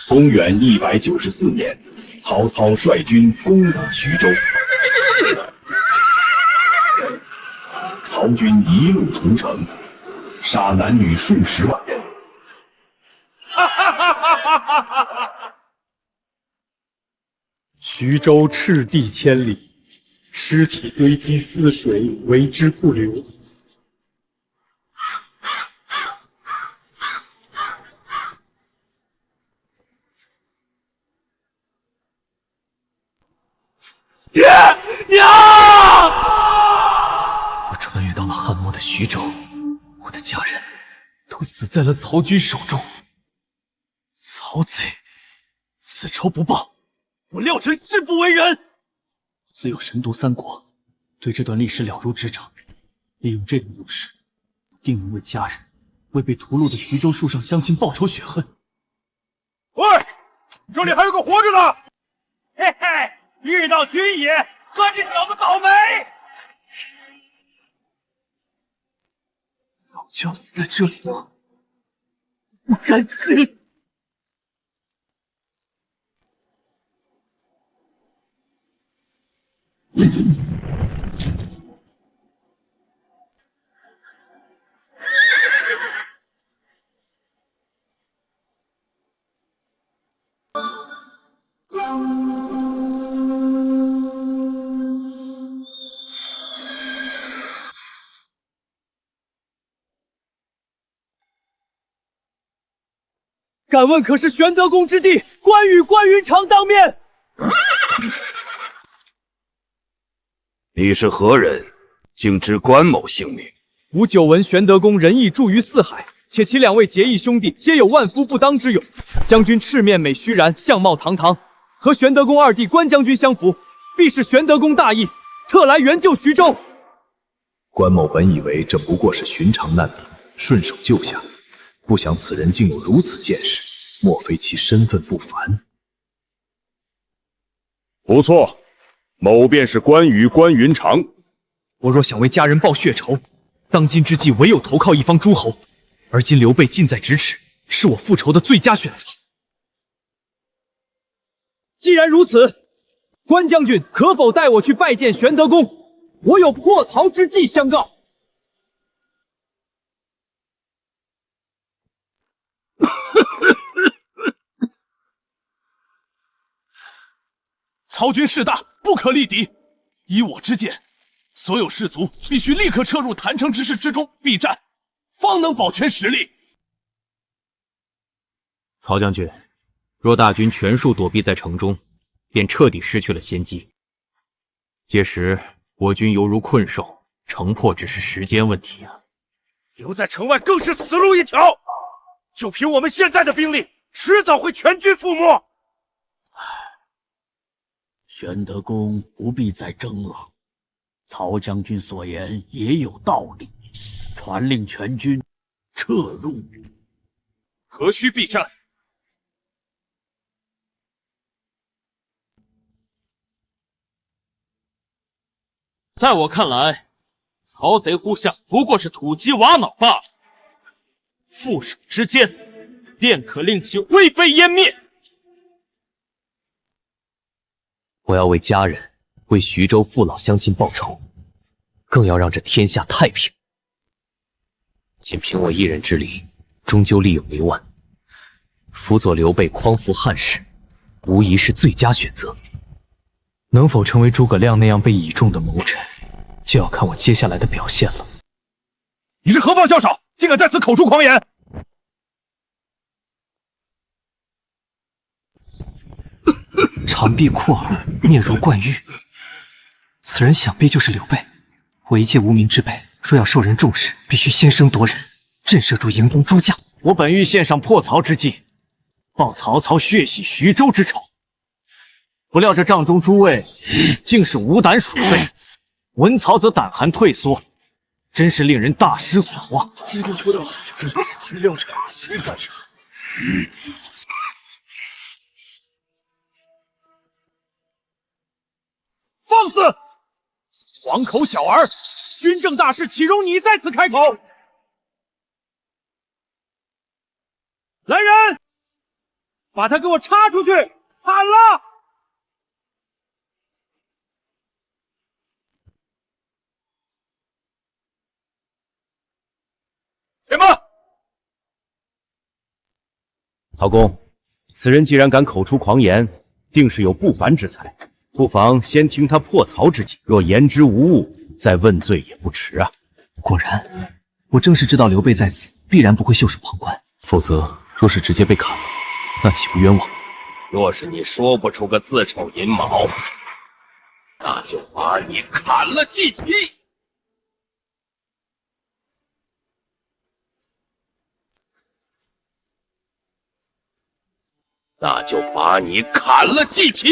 公元194年，曹操率军攻打徐州，曹军一路屠城，杀男女数十万人。徐州赤地千里，尸体堆积泗水，为之不流。爹娘！我穿越到了汉末的徐州，我的家人都死在了曹军手中。曹贼，此仇不报，我廖晨誓不为人。自有神读三国，对这段历史了如指掌。利用这种优势，定能为家人，为被屠戮的徐州树上乡亲报仇雪恨。喂，这里还有个活着的！嘿嘿，遇到军爷，算这小子倒霉。老子要死在这里吗？不甘心！敢问可是玄德公之弟关羽关云长当面？你是何人？竟知关某姓名？吾久闻玄德公仁义著于四海，且其两位结义兄弟皆有万夫不当之勇。将军赤面美须髯，相貌堂堂，和玄德公二弟关将军相符，必是玄德公大义，特来援救徐州。关某本以为这不过是寻常难民，顺手救下，不想此人竟有如此见识，莫非其身份不凡？不错，某便是关羽关云长。我若想为家人报血仇，当今之计唯有投靠一方诸侯，而今刘备近在咫尺，是我复仇的最佳选择。既然如此，关将军可否带我去拜见玄德公？我有破曹之计相告。曹军势大，不可力敌。依我之见，所有士卒必须立刻撤入郯城之势之中避战，方能保全实力。曹将军，若大军全数躲避在城中，便彻底失去了先机。届时我军犹如困兽，城破只是时间问题啊！留在城外更是死路一条。就凭我们现在的兵力，迟早会全军覆没。玄德公不必再争了，曹将军所言也有道理，传令全军撤入。何须避战？在我看来，曹贼呼象不过是土鸡瓦脑罢了，覆手之间，便可令其灰飞烟灭。我要为家人、为徐州父老乡亲报仇，更要让这天下太平。仅凭我一人之力，终究力有为万。辅佐刘备匡扶汉室，无疑是最佳选择。能否成为诸葛亮那样被倚重的谋臣，就要看我接下来的表现了。你是何方宵少，竟敢在此口出狂言！长臂阔耳，面如冠玉，此人想必就是刘备。我一介无名之辈，若要受人重视，必须先声夺人，震慑住营中诸将。我本欲献上破曹之计，报曹操血洗徐州之仇，不料这帐中诸位竟是无胆鼠辈，闻曹则胆寒退缩，真是令人大失所望。今天求到廖晨，谁敢杀？放肆！黄口小儿，军政大事岂容你在此开口？来人，把他给我插出去！砍了！什么？陶公，此人既然敢口出狂言，定是有不凡之才，不妨先听他破曹之计，若言之无误，再问罪也不迟啊。果然，我正是知道刘备在此，必然不会袖手旁观，否则若是直接被砍了，那岂不冤枉？若是你说不出个自丑寅卯，那就把你砍了祭旗。那就把你砍了祭旗。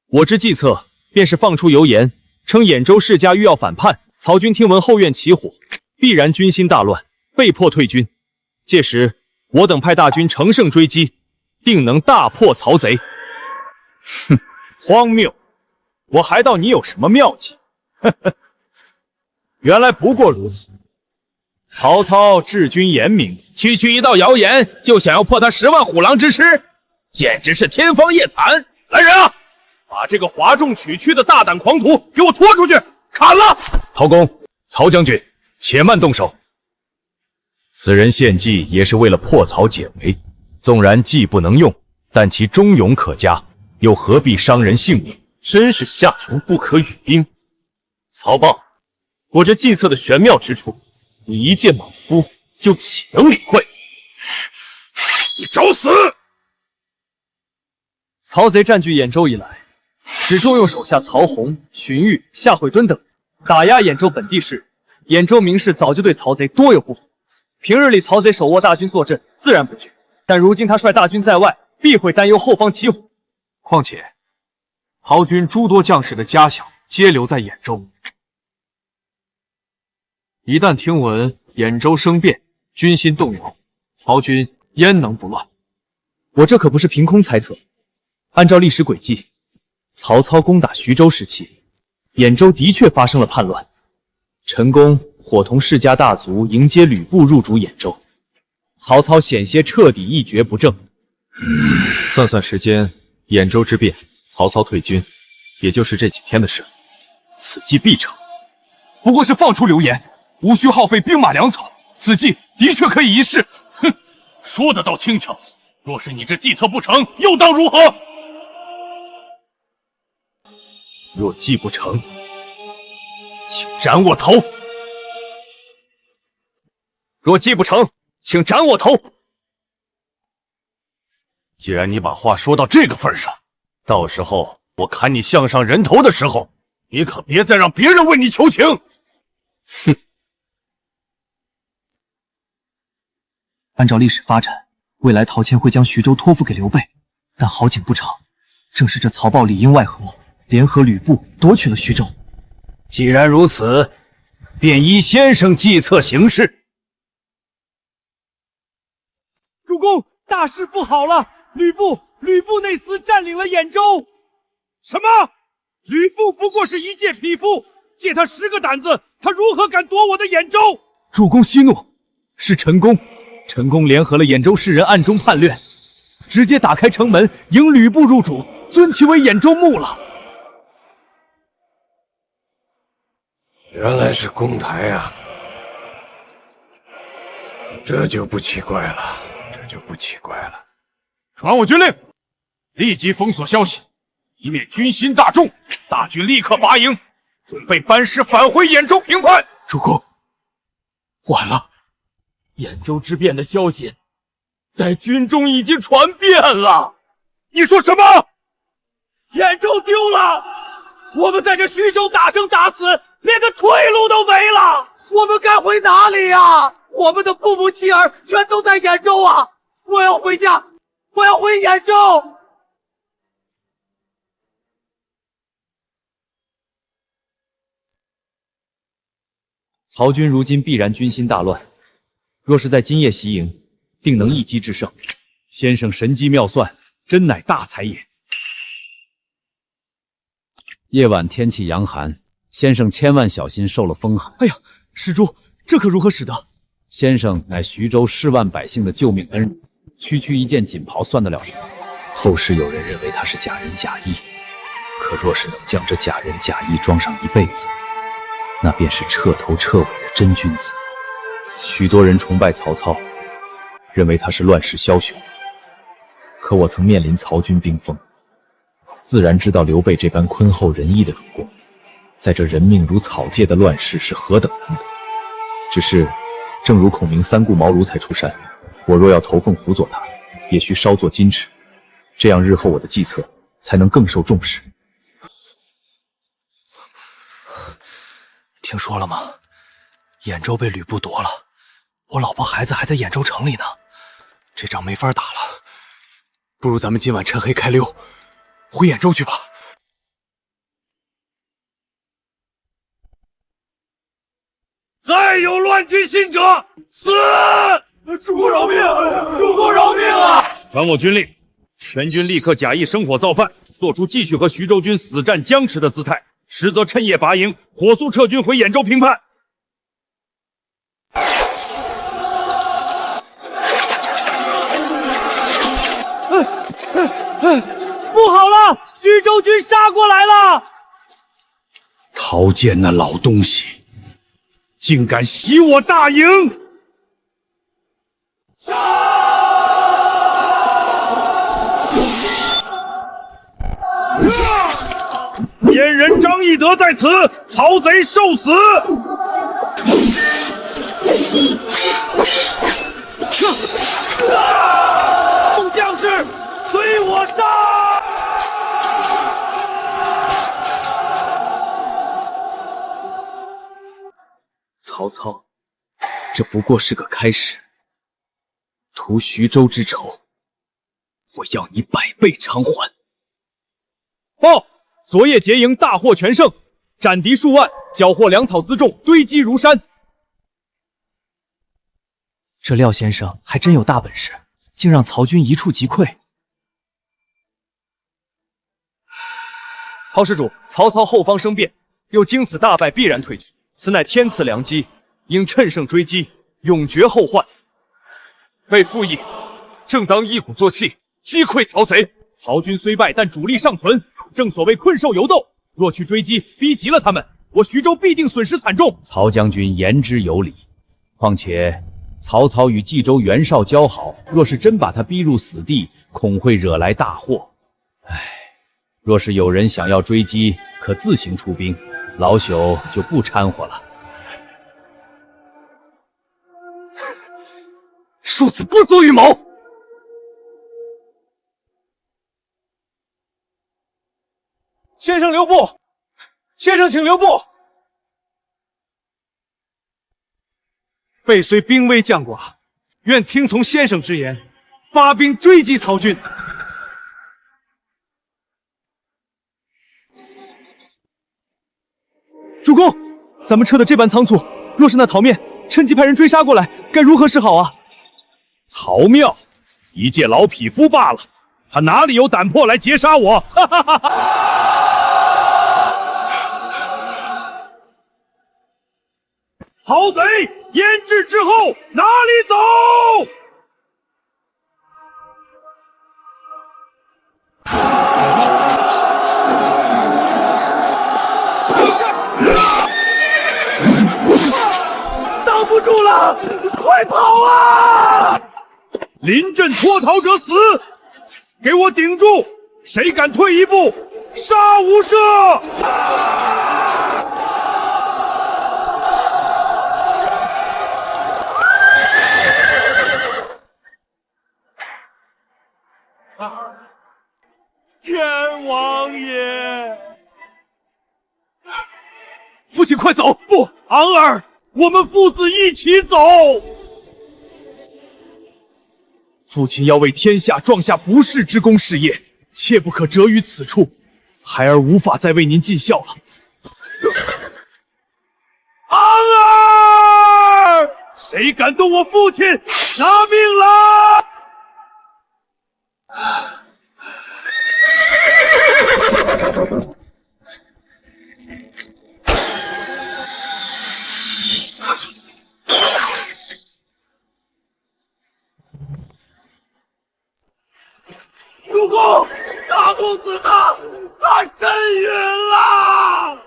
我之计策，便是放出谣言，称兖州世家欲要反叛，曹军听闻后院起火，必然军心大乱，被迫退军。届时，我等派大军乘胜追击，定能大破曹贼。哼，荒谬！我还道你有什么妙计？呵呵，原来不过如此。曹操治军严明，区区一道谣言就想要破他10万虎狼之师，简直是天方夜谭！来人啊，把这个哗众取宠的大胆狂徒给我拖出去，砍了！陶公、曹将军，且慢动手。此人献计也是为了破曹解围，纵然计不能用，但其忠勇可嘉，又何必伤人性命？真是夏虫不可语冰。曹豹，我这计策的玄妙之处，你一介莽夫又岂能理会？你找死！曹贼占据兖州以来，只重用手下曹洪、荀彧、夏惠敦等打压兖州本地势力，兖州名士早就对曹贼多有不服。平日里曹贼手握大军坐镇，自然不惧，但如今他率大军在外，必会担忧后方起火。况且，曹军诸多将士的家小皆留在兖州，一旦听闻兖州生变，军心动摇，曹军焉能不乱？我这可不是凭空猜测，按照历史轨迹，曹操攻打徐州时期，兖州的确发生了叛乱，陈宫伙同世家大族迎接吕布入主兖州，曹操险些彻底一蹶不振。算算时间，兖州之变，曹操退军，也就是这几天的事，此计必成。不过是放出流言，无需耗费兵马粮草，此计的确可以一试。哼，说得倒轻巧。若是你这计策不成，又当如何？若计不成，请斩我头！若计不成，请斩我头！既然你把话说到这个份上，到时候我砍你项上人头的时候，你可别再让别人为你求情。哼！按照历史发展，未来陶谦会将徐州托付给刘备，但好景不长，正是这曹豹里应外合，联合吕布夺取了徐州。既然如此，便依先生计策行事。主公，大事不好了！吕布内厮占领了兖州。什么？吕布不过是一介匹夫，借他10个胆子，他如何敢夺我的兖州？主公息怒，是陈宫。陈宫联合了兖州士人，暗中叛乱，直接打开城门，迎吕布入主，尊其为兖州牧了。原来是公台啊，这就不奇怪了，传我军令，立即封锁消息，以免军心大众。大军立刻拔营，准备班师返回兖州平叛。主公，晚了。兖州之变的消息在军中已经传遍了。你说什么？兖州丢了，我们在这徐州打生打死，连个退路都没了。我们该回哪里呀？我们的父母妻儿全都在兖州啊！我要回家，我要回兖州。曹军如今必然军心大乱。若是在今夜袭营，定能一击制胜。先生神机妙算，真乃大才也。夜晚天气阳寒，先生千万小心受了风寒。哎呀，施主，这可如何使得？先生乃徐州10万百姓的救命恩人，区区一件锦袍算得了什么？后世有人认为他是假仁假义，可若是能将这假仁假义装上一辈子，那便是彻头彻尾的真君子。许多人崇拜曹操，认为他是乱世枭雄，可我曾面临曹军兵锋，自然知道刘备这般坤厚仁义的主公，在这人命如草芥的乱世是何等难得。只是正如孔明3顾茅庐才出山，我若要投奉辅佐他，也需稍作矜持，这样日后我的计策才能更受重视。听说了吗？兖州被吕布夺了，我老婆孩子还在兖州城里呢，这仗没法打了。不如咱们今晚趁黑开溜，回兖州去吧。再有乱军信者，死！主公饶命！主公饶命啊！传我军令，全军立刻假意生火造饭，做出继续和徐州军死战僵持的姿态，实则趁夜拔营，火速撤军回兖州平叛。不好了，徐州军杀过来了！陶建那老东西，竟敢袭我大营！燕人张翼德在此，曹贼受死！众将士，随我杀！曹操，这不过是个开始。图徐州之仇，我要你100倍偿还。报！昨夜劫营大获全胜，斩敌数万，缴获粮草辎重堆积如山。这廖先生还真有大本事，竟让曹军一触即溃。陶施主，曹操后方生变，又经此大败，必然退军，此乃天赐良机，应趁胜追击，永绝后患。被附议，正当一鼓作气，击溃曹贼。曹军虽败，但主力尚存，正所谓困兽犹斗。若去追击，逼急了他们，我徐州必定损失惨重。曹将军言之有理，况且曹操与冀州袁绍交好，若是真把他逼入死地，恐会惹来大祸。若是有人想要追击，可自行出兵，老朽就不掺和了。庶子不足与谋。先生留步！先生请留步！备虽兵微将寡，愿听从先生之言，发兵追击曹军。主公，咱们撤得这般仓促，若是那陶面趁机派人追杀过来，该如何是好啊？陶妙，一介老匹夫罢了，他哪里有胆魄来劫杀我？哈哈哈哈！曹贼腌制之后哪里走？挡不住了，快跑啊！临阵脱逃者死！给我顶住！谁敢退一步，杀无赦！天王爷，父亲快走！不，昂儿，我们父子一起走。父亲要为天下壮下不世之功事业，切不可折于此处。孩儿无法再为您尽孝了。昂儿，谁敢动我父亲，拿命来！主公，大公子他身陨了。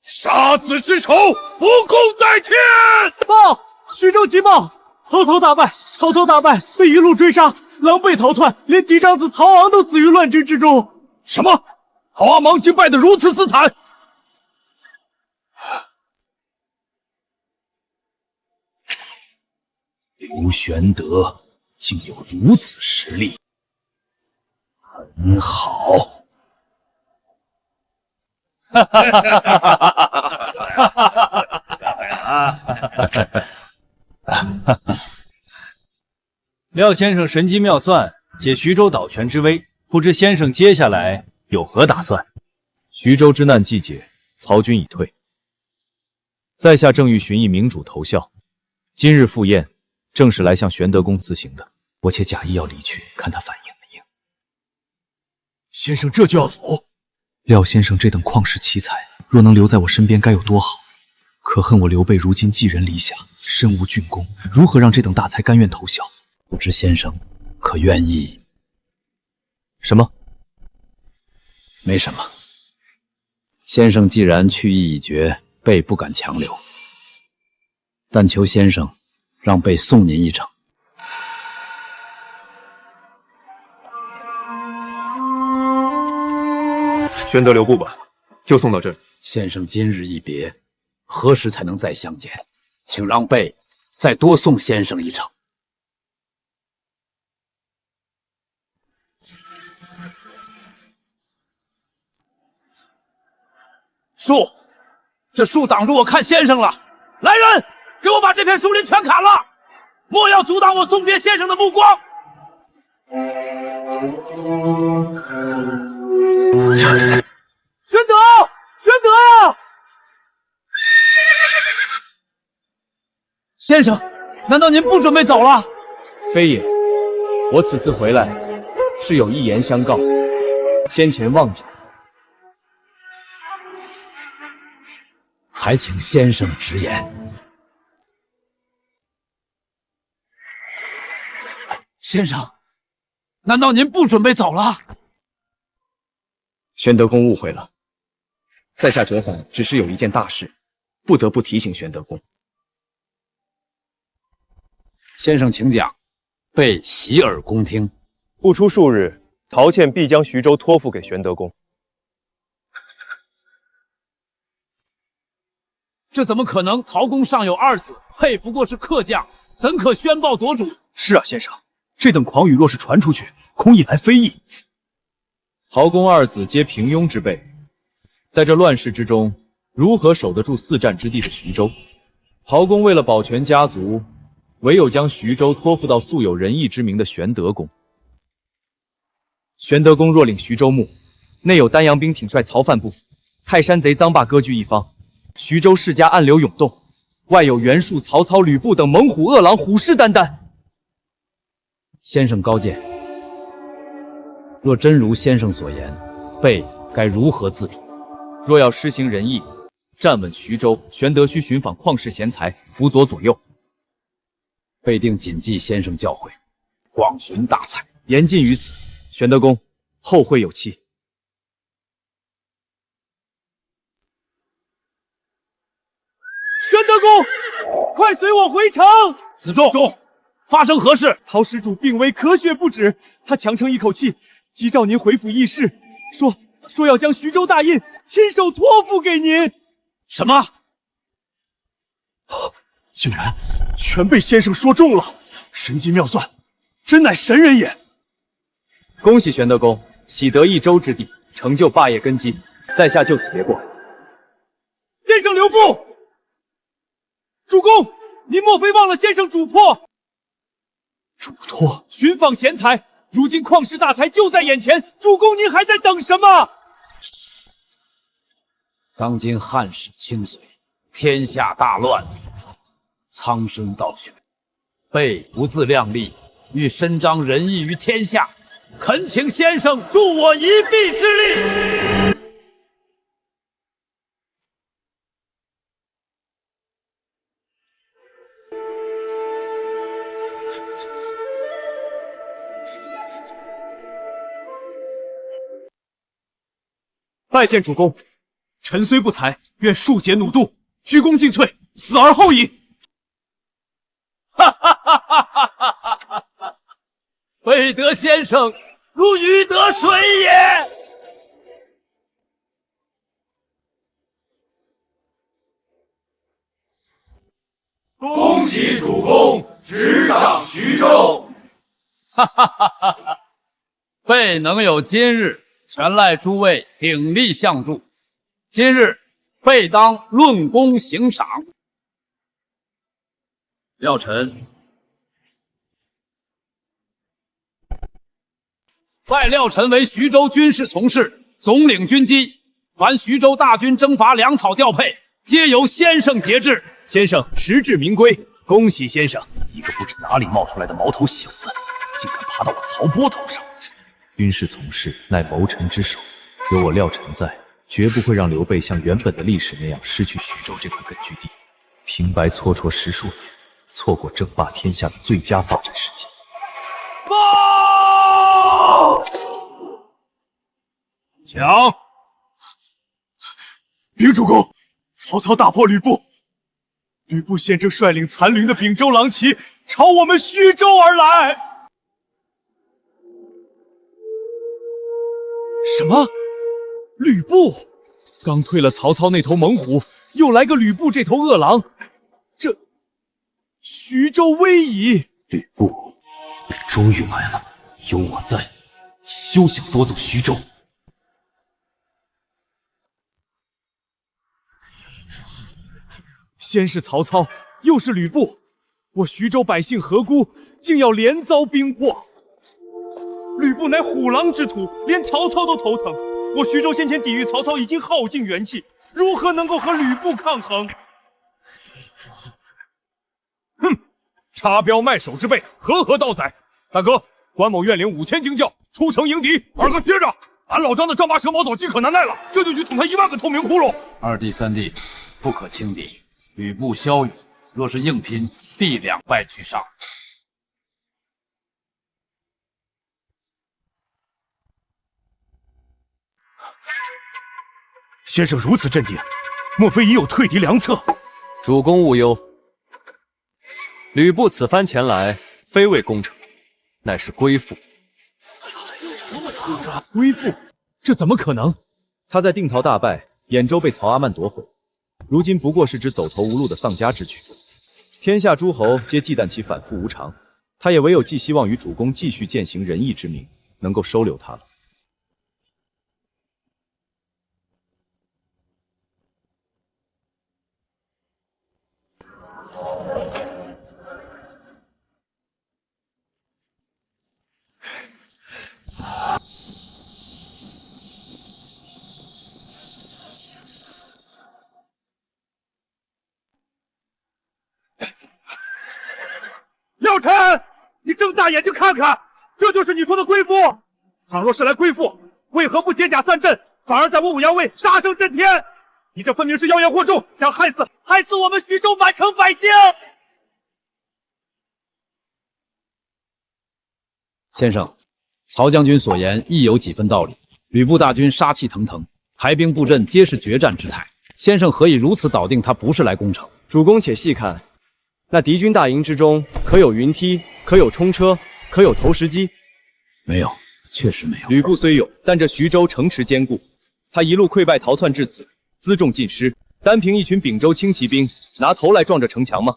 杀子之仇，不共戴天！报！徐州急报！曹操大败！曹操大败，被一路追杀，狼狈逃窜，连嫡长子曹昂都死于乱军之中。什么？曹阿芒竟败得如此死惨！刘玄德竟有如此实力，很好。哈哈哈哈哈哈！廖先生神机妙算，解徐州倒权之危，不知先生接下来有何打算？徐州之难既解，曹军已退，在下正欲寻一明主投效。今日赴宴，正是来向玄德公辞行的。我且假意要离去，看他反应没应。先生这就要走？廖先生这等旷世奇才，若能留在我身边，该有多好！可恨我刘备如今寄人篱下，身无郡功，如何让这等大才甘愿投效？不知先生可愿意？什么？没什么。先生既然去意已决，备不敢强留，但求先生让备送您一程。玄德留步吧，就送到这里。先生今日一别，何时才能再相见？请让备再多送先生一程。树，这树挡住我看先生了！来人，给我把这片树林全砍了！莫要阻挡我送别先生的目光！玄德，玄德呀！先生，难道您不准备走了？非也，我此次回来是有一言相告，先前忘记。还请先生直言。先生，难道您不准备走了？玄德公误会了，在下折返只是有一件大事，不得不提醒玄德公。先生请讲，备洗耳恭听。不出数日，陶倩必将徐州托付给玄德公。这怎么可能？陶公尚有二子，沛不过是客将，怎可宣报夺主？是啊，先生，这等狂语若是传出去，恐引来非议。陶公二子皆平庸之辈，在这乱世之中，如何守得住四战之地的徐州？陶公为了保全家族，唯有将徐州托付到素有仁义之名的玄德公。玄德公若领徐州牧，内有丹阳兵挺率曹范不服，泰山贼臧霸割据一方，徐州世家暗流涌动，外有袁术、曹操、吕布等猛虎恶狼虎视眈眈。先生高见。若真如先生所言，备该如何自处？若要施行仁义，站稳徐州，玄德须寻访旷世贤才，辅佐左右。备定谨记先生教诲，广寻大才，言尽于此。玄德公，后会有期。玄德公，快随我回城！子重，发生何事？陶施主病危，咳血不止，他强撑一口气，急召您回府议事，说要将徐州大印亲手托付给您。什么？竟然全被先生说中了，神机妙算，真乃神人也！恭喜玄德公，喜得一州之地，成就霸业根基，在下就此别过。先生留步！主公，您莫非忘了先生嘱托？嘱托？寻访贤才，如今旷世大才就在眼前，主公您还在等什么？当今汉室倾颓，天下大乱，苍生倒选，备不自量力，欲伸张仁义于天下，恳请先生助我一臂之力。拜见主公。臣虽不才，愿恕解弩度，鞠躬尽瘁，死而后已。哈哈哈哈哈哈！费德先生如鱼得水也。恭喜主公执掌徐州！哈哈哈哈哈！备能有今日，全赖诸位鼎力相助。今日备当论功行赏。廖臣，拜廖臣为徐州军事从事，总领军机。凡徐州大军征伐粮草调配，皆由先生节制。先生实至名归，恭喜先生！一个不知哪里冒出来的毛头小子，竟敢爬到我曹波头上！军事从事乃谋臣之首，有我廖臣在，绝不会让刘备像原本的历史那样失去徐州这块根据地。平白蹉跎10数年，错过争霸天下的最佳发展时机。报！讲！禀主公，曹操大破吕布，吕布现正率领残余的秉州狼骑朝我们徐州而来。什么？吕布？刚退了曹操那头猛虎，又来个吕布这头恶狼，这徐州危矣！吕布，你终于来了，有我在，休想夺走徐州！先是曹操，又是吕布，我徐州百姓何辜，竟要连遭兵祸？吕布乃虎狼之徒，连曹操都头疼。我徐州先前抵御曹操已经耗尽元气，如何能够和吕布抗衡？哼，插标卖首之辈，何道宰？大哥，关某愿领5000精教出城迎敌。二哥歇着，俺老张的丈八蛇矛走饥渴难耐了，这就去捅他1万个透明窟窿。二弟三弟，不可轻敌。吕布骁勇，若是硬拼，必两败俱伤。先生如此镇定，莫非已有退敌良策？主公勿忧，吕布此番前来，非为攻城，乃是归附。归附？这怎么可能？他在定陶大败，兖州被曹阿曼夺回，如今不过是只走投无路的丧家之举。天下诸侯皆忌惮其反复无常，他也唯有寄希望于主公继续践行仁义之名，能够收留他了。廖晨，你睁大眼睛看看，这就是你说的归附。倘若是来归附，为何不解甲散阵，反而在我武阳卫杀声震天？你这分明是妖言惑众，想害死我们徐州满城百姓！先生，曹将军所言亦有几分道理。吕布大军杀气腾腾，排兵布阵皆是决战之态，先生何以如此笃定他不是来攻城？主公且细看，那敌军大营之中，可有云梯，可有冲车，可有投石机？没有，确实没有。吕布虽有，但这徐州城池坚固，他一路溃败逃窜至此，辎重尽失，单凭一群秉州轻骑兵，拿头来撞这城墙吗？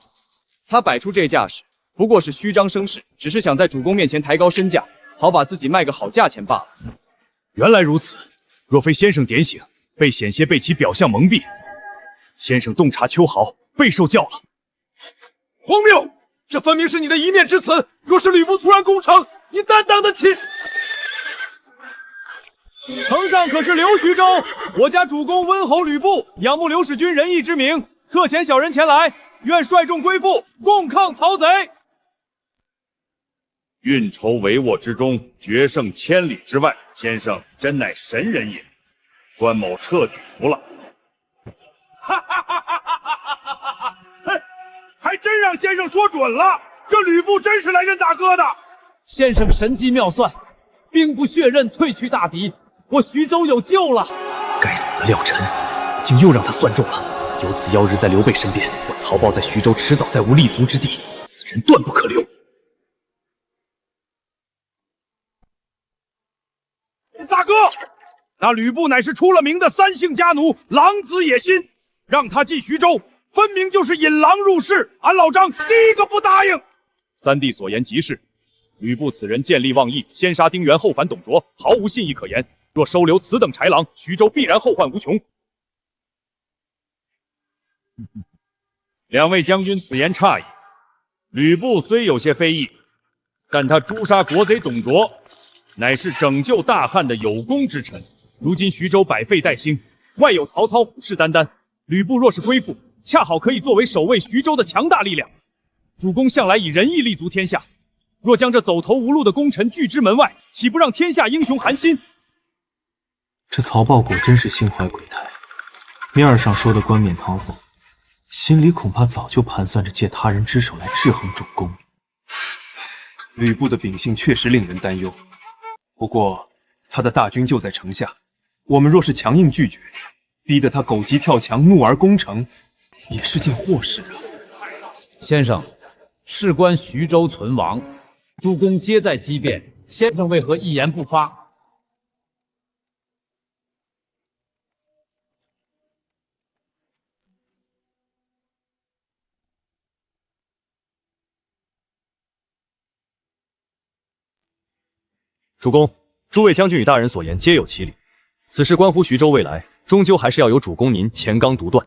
他摆出这架势，不过是虚张声势，只是想在主公面前抬高身价，好把自己卖个好价钱罢了。原来如此，若非先生点醒，被险些被其表象蒙蔽。先生洞察秋毫，备受教了。荒谬！这分明是你的一面之词。若是吕布突然攻城，你担当得起？城上可是刘徐州，我家主公温侯吕布，仰慕刘使君仁义之名，特遣小人前来，愿率众归附，共抗曹贼。运筹帷幄之中，决胜千里之外，先生真乃神人也。关某彻底服了。哈哈哈哈哈哈！嘿，还真让先生说准了，这吕布真是来认大哥的。先生神机妙算，兵不血刃，退去大敌，我徐州有救了。该死的廖晨，竟又让他算中了。有此妖日在刘备身边，我曹豹在徐州迟早再无立足之地，此人断不可留。大哥，那吕布乃是出了名的三姓家奴，狼子野心，让他进徐州，分明就是引狼入室。俺老张第一个不答应。三弟所言极是，吕布此人见利忘义，先杀丁原，后反董卓，毫无信义可言。若收留此等豺狼，徐州必然后患无穷。两位将军此言差矣。吕布虽有些非议，但他诛杀国贼董卓，乃是拯救大汉的有功之臣。如今徐州百废待兴，外有曹操虎视眈眈，吕布若是归附，恰好可以作为守卫徐州的强大力量。主公向来以仁义立足天下，若将这走投无路的功臣拒之门外，岂不让天下英雄寒心？这曹豹果真是心怀鬼胎，面上说的冠冕堂皇，心里恐怕早就盘算着借他人之手来制衡主公。吕布的秉性确实令人担忧，不过他的大军就在城下，我们若是强硬拒绝，逼得他狗急跳墙，怒而攻城，也是件祸事啊。先生，事关徐州存亡，诸公皆在机变，先生为何一言不发？主公，诸位将军与大人所言皆有其理，此事关乎徐州未来，终究还是要由主公您前刚独断。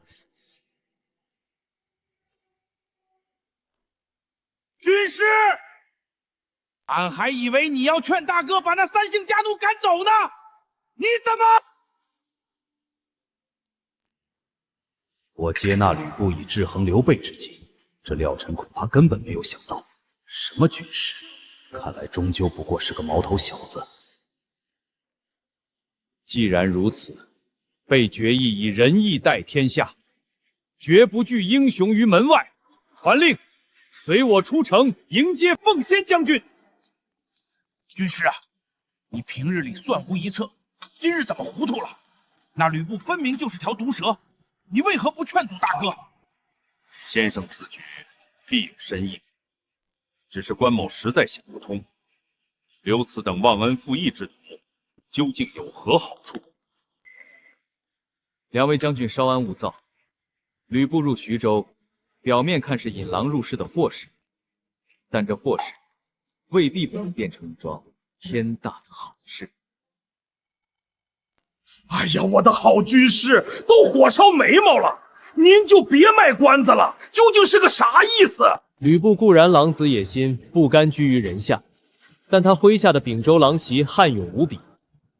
军师，俺还以为你要劝大哥把那三姓家奴赶走呢，你怎么？我接纳吕布以制衡刘备之计，这廖晨恐怕根本没有想到，什么军师，看来终究不过是个毛头小子。既然如此，备决意以仁义待天下，绝不拒英雄于门外。传令，随我出城迎接奉先将军。军师啊，你平日里算无一策，今日怎么糊涂了？那吕布分明就是条毒蛇，你为何不劝阻大哥？先生此举必有深意，只是关某实在想不通，刘此等忘恩负义之徒，究竟有何好处？两位将军稍安勿躁，吕布入徐州，表面看是引狼入室的祸事，但这祸事未必不能变成一桩天大的好事。哎呀，我的好军师，都火烧眉毛了，您就别卖关子了，究竟是个啥意思？吕布固然狼子野心，不甘居于人下，但他麾下的秉州狼骑悍勇无比，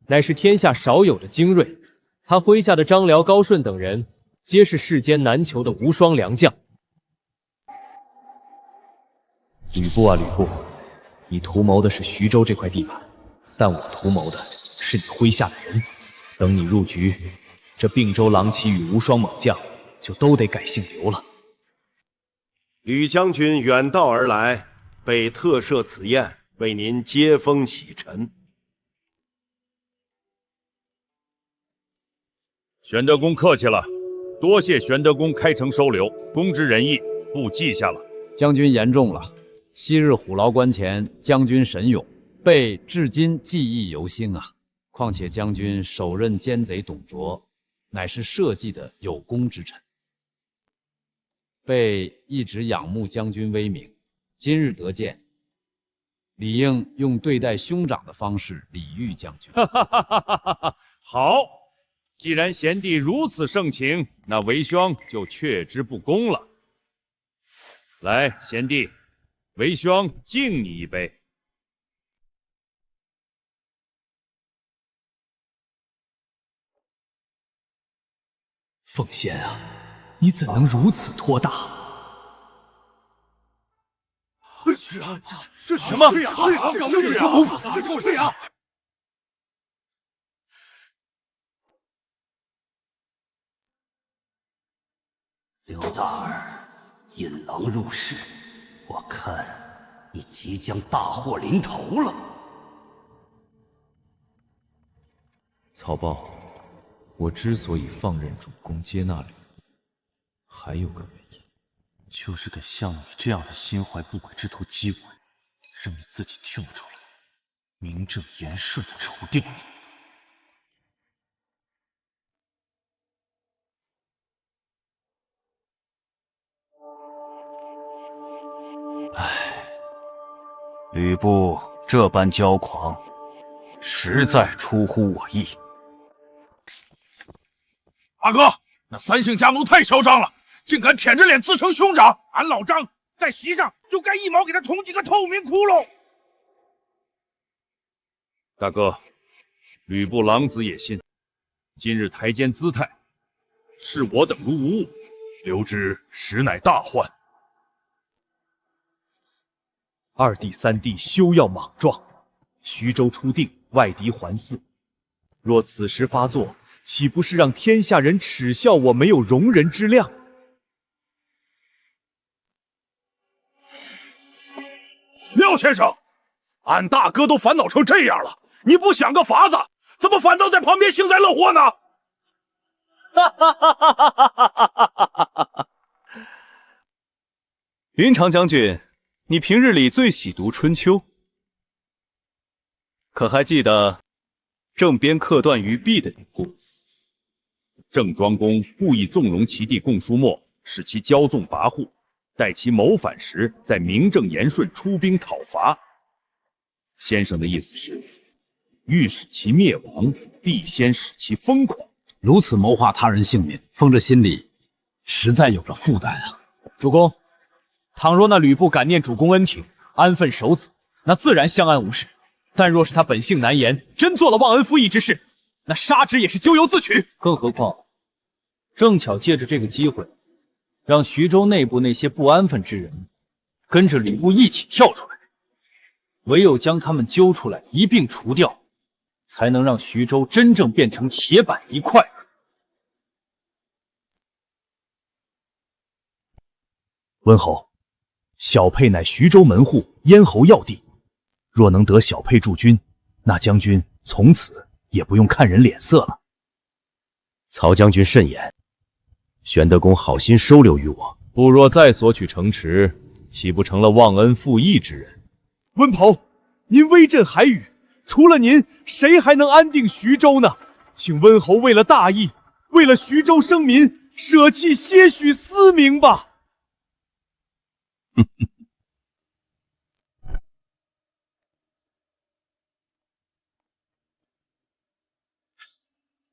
乃是天下少有的精锐。他麾下的张辽、高顺等人，皆是世间难求的无双良将。吕布啊，吕布，你图谋的是徐州这块地盘，但我图谋的是你麾下的人。等你入局，这并州狼骑与无双猛将就都得改姓刘了。吕将军远道而来，备特设此宴，为您接风洗尘。玄德公客气了，多谢玄德公开城收留，公之仁义，部记下了。将军言重了，昔日虎牢关前，将军神勇，备至今记忆犹新啊。况且将军手刃奸贼董卓，乃是社稷的有功之臣。备一直仰慕将军威名，今日得见，理应用对待兄长的方式礼遇将军。好，既然贤弟如此盛情，那为兄就却之不恭了。来，贤弟，为兄敬你一杯。奉先啊，你怎能如此托大？这什么？这是什么？这就是呀！刘大儿引狼入室，我看你即将大祸临头了。曹豹，我之所以放任主公接纳吕布，还有个原因，就是给像你这样的心怀不轨之徒机会，让你自己跳出来，名正言顺的除掉你。吕布这般骄狂，实在出乎我意。阿哥，那三姓家奴太嚣张了，竟敢舔着脸自称兄长！俺老张在席上就该一毛给他捅几个透明窟窿！大哥，吕布狼子野心，今日台间姿态，视我等如无物，留之实乃大患。二弟三弟休要莽撞，徐州初定，外敌环伺。若此时发作，岂不是让天下人耻笑我没有容人之量？廖先生，俺大哥都烦恼成这样了，你不想个法子，怎么反倒在旁边幸灾乐祸呢？云长将军，你平日里最喜读《春秋》，可还记得郑边刻断于壁的典故？郑庄公故意纵容其弟共叔墨，使其骄纵跋扈，待其谋反时，再名正言顺出兵讨伐。先生的意思是，欲使其灭亡，必先使其疯狂。如此谋划他人性命，封着心里实在有着负担啊。主公，倘若那吕布感念主公恩情，安分守子，那自然相安无事。但若是他本性难言，真做了忘恩负义之事，那杀之也是咎由自取。更何况，正巧借着这个机会，让徐州内部那些不安分之人跟着吕布一起跳出来。唯有将他们揪出来，一并除掉，才能让徐州真正变成铁板一块。温侯，小沛乃徐州门户，咽喉要地。若能得小沛驻军，那将军从此也不用看人脸色了。曹将军慎言，玄德公好心收留于我，不若再索取城池，岂不成了忘恩负义之人？温侯，您威震海宇，除了您，谁还能安定徐州呢？请温侯为了大义，为了徐州生民，舍弃些许私名吧。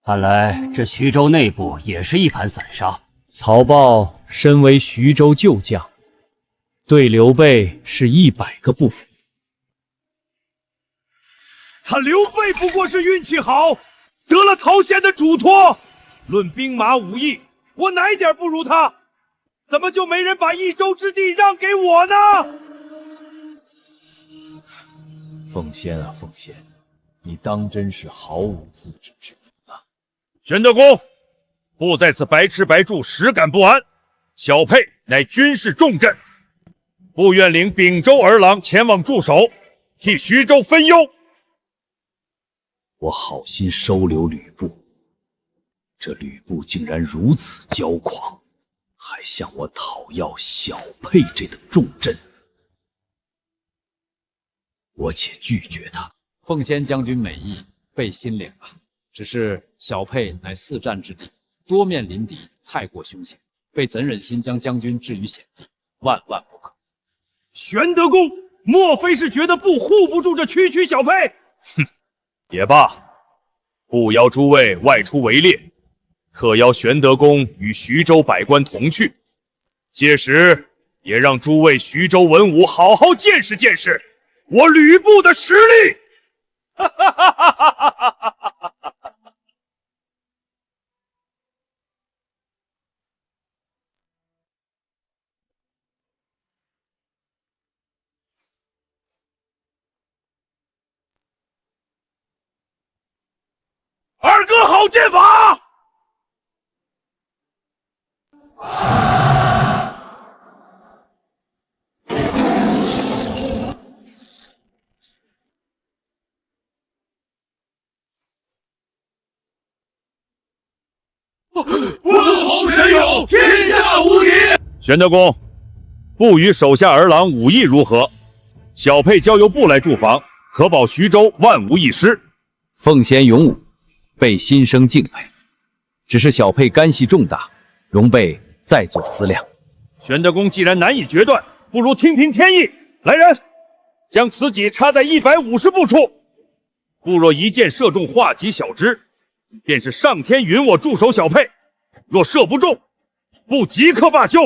看来这徐州内部也是一盘散沙。曹豹身为徐州旧将，对刘备是100个不服。他刘备不过是运气好，得了陶谦的嘱托。论兵马武艺，我哪一点不如他？怎么就没人把一州之地让给我呢？凤仙啊，凤仙，你当真是毫无自知之明啊！玄德公，不在此白吃白住，实感不安。小沛乃军事重镇，不愿领秉州儿郎前往驻守，替徐州分忧。我好心收留吕布，这吕布竟然如此骄狂，还向我讨要小沛这等重镇，我且拒绝他。奉先将军美意，备心领啊。只是小沛乃4战之地，多面临敌，太过凶险，备怎忍心将将军置于险地，万万不可。玄德公，莫非是觉得不护不住这区小沛？哼，也罢，不邀诸位外出围猎，特邀玄德公与徐州百官同去，届时也让诸位徐州文武好好见识见识我吕布的实力。哈哈哈哈哈哈！二哥好剑法！玄德公，不与手下儿郎武艺如何？小沛交由部来驻防，可保徐州万无一失。奉贤勇武，备心生敬佩。只是小沛干系重大，容备再做思量。玄德公既然难以决断，不如听凭天意。来人，将此戟插在150步处。不若一箭射中画戟小枝，便是上天允我驻守小沛；若射不中，不即刻罢休。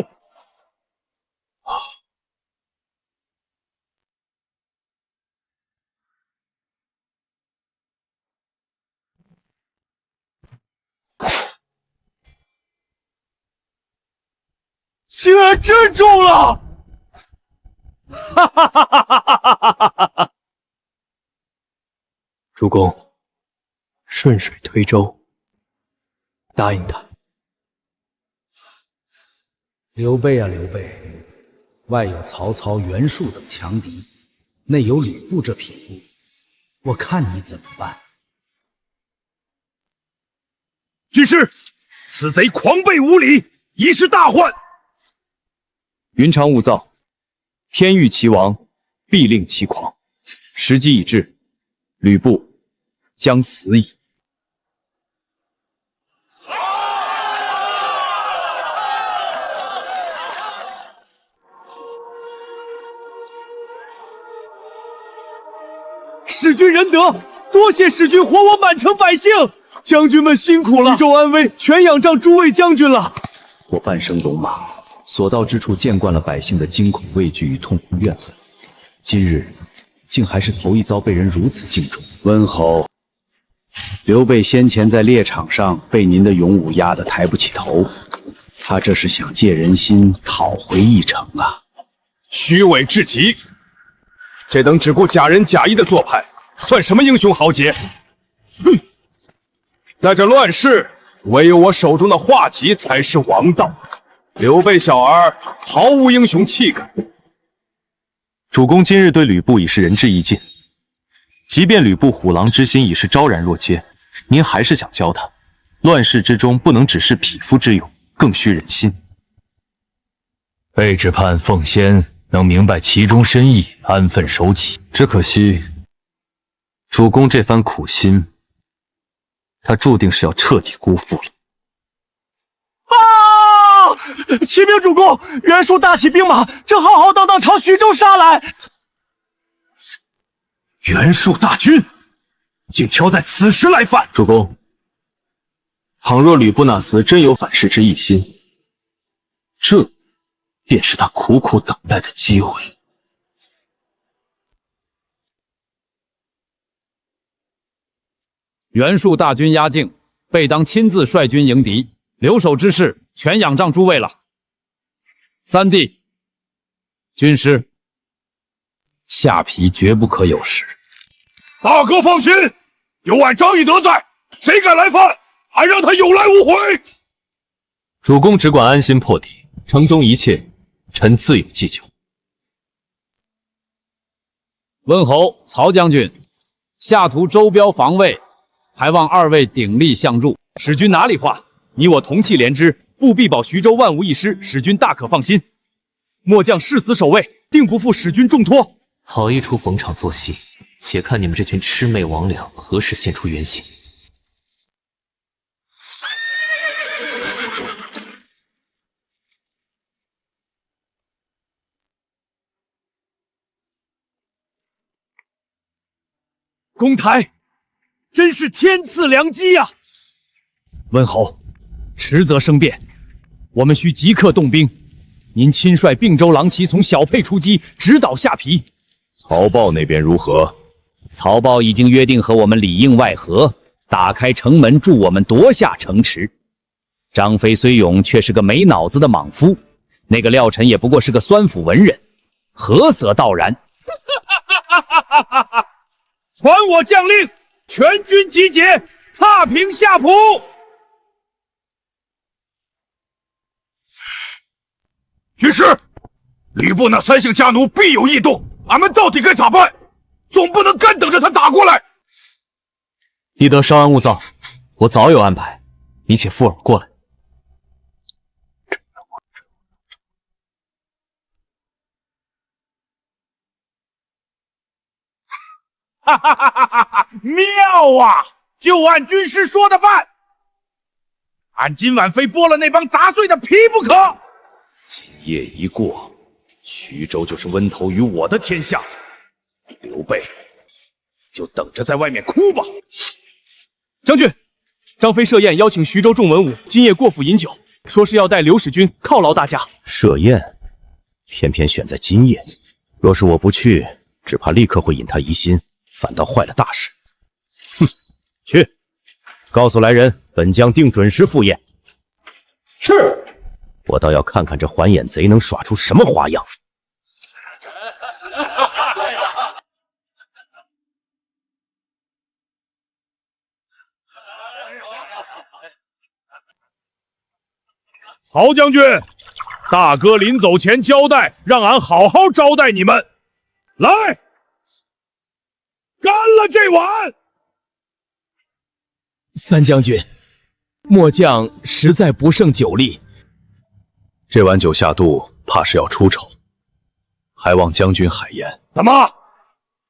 竟然真中了！哈哈哈哈哈哈！主公，顺水推舟，答应他。刘备啊，刘备，外有曹操、袁术等强敌，内有吕布这匹夫，我看你怎么办？军师，此贼狂悖无礼，一时大患。云长勿躁，天欲其亡，必令其狂。时机已至，吕布将死矣。使君仁德，多谢使君活我满城百姓，将军们辛苦了，徐州安危全仰仗诸位将军了。我半生戎马，所到之处见惯了百姓的惊恐畏惧与痛苦怨恨，今日竟还是头一遭被人如此敬重。温侯，刘备先前在猎场上被您的勇武压得抬不起头，他这是想借人心讨回一城啊！虚伪至极，这等只顾假仁假义的做派，算什么英雄豪杰？哼！在这乱世，唯有我手中的画戟才是王道。刘备小儿毫无英雄气概。主公今日对吕布已是仁至义尽，即便吕布虎狼之心已是昭然若揭，您还是想教他，乱世之中不能只是匹夫之勇，更需人心。备只盼奉先能明白其中深意，安分守己。只可惜，主公这番苦心，他注定是要彻底辜负了。启禀主公，袁术大起兵马，正浩浩荡荡朝徐州杀来。袁术大军竟挑在此时来犯！主公，倘若吕布那厮真有反噬之一心，这便是他苦苦等待的机会。袁术大军压境，备当亲自率军迎敌，留守之事全仰仗诸位了。三弟，军师，下邳绝不可有失。大哥放心，有俺张翼德在，谁敢来犯，俺让他有来无回。主公只管安心破敌，城中一切臣自有计较。温侯、曹将军，下图周标防卫，还望二位鼎力相助。使君哪里话，你我同气连枝，不必保徐州万无一失，使君大可放心。末将誓死守卫，定不负使君重托。好一出逢场作戏，且看你们这群魑魅魍魉何时现出原形。公台，真是天赐良机呀！温侯，迟则生变，我们需即刻动兵。您亲率并州狼骑从小沛出击，直捣下邳。曹豹那边如何？曹豹已经约定和我们里应外合，打开城门助我们夺下城池。张飞虽勇，却是个没脑子的莽夫。那个廖晨也不过是个酸腐文人，何所道然？传我将令，全军集结，踏平下邳。军师，吕布那三姓家奴必有异动，俺们到底该咋办？总不能干等着他打过来。翼德稍安勿躁，我早有安排，你且附耳过来。哈哈哈哈哈！妙啊！就按军师说的办，俺今晚非剥了那帮杂碎的皮不可。今夜一过，徐州就是温头与我的天下。刘备，就等着在外面哭吧。将军，张飞设宴邀请徐州众文武今夜过府饮酒，说是要带刘使君犒劳大家。设宴，偏偏选在今夜。若是我不去，只怕立刻会引他疑心，反倒坏了大事。哼，去，告诉来人，本将定准时赴宴。是。我倒要看看这环眼贼能耍出什么花样。曹将军，大哥临走前交代，让俺好好招待你们。来，干了这碗！三将军，末将实在不胜酒力，这碗酒下肚，怕是要出丑，还望将军海盐。怎么，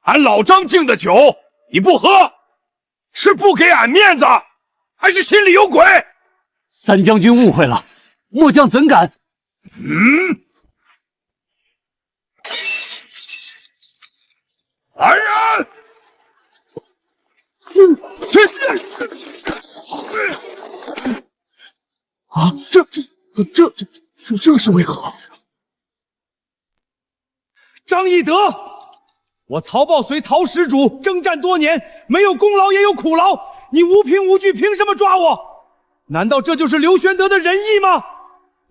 俺老张敬的酒你不喝，是不给俺面子，还是心里有鬼？三将军误会了，末将怎敢？来人！啊，这是为何？张翼德，我曹豹随陶始祖征战多年，没有功劳也有苦劳，你无凭无据，凭什么抓我？难道这就是刘玄德的仁义吗？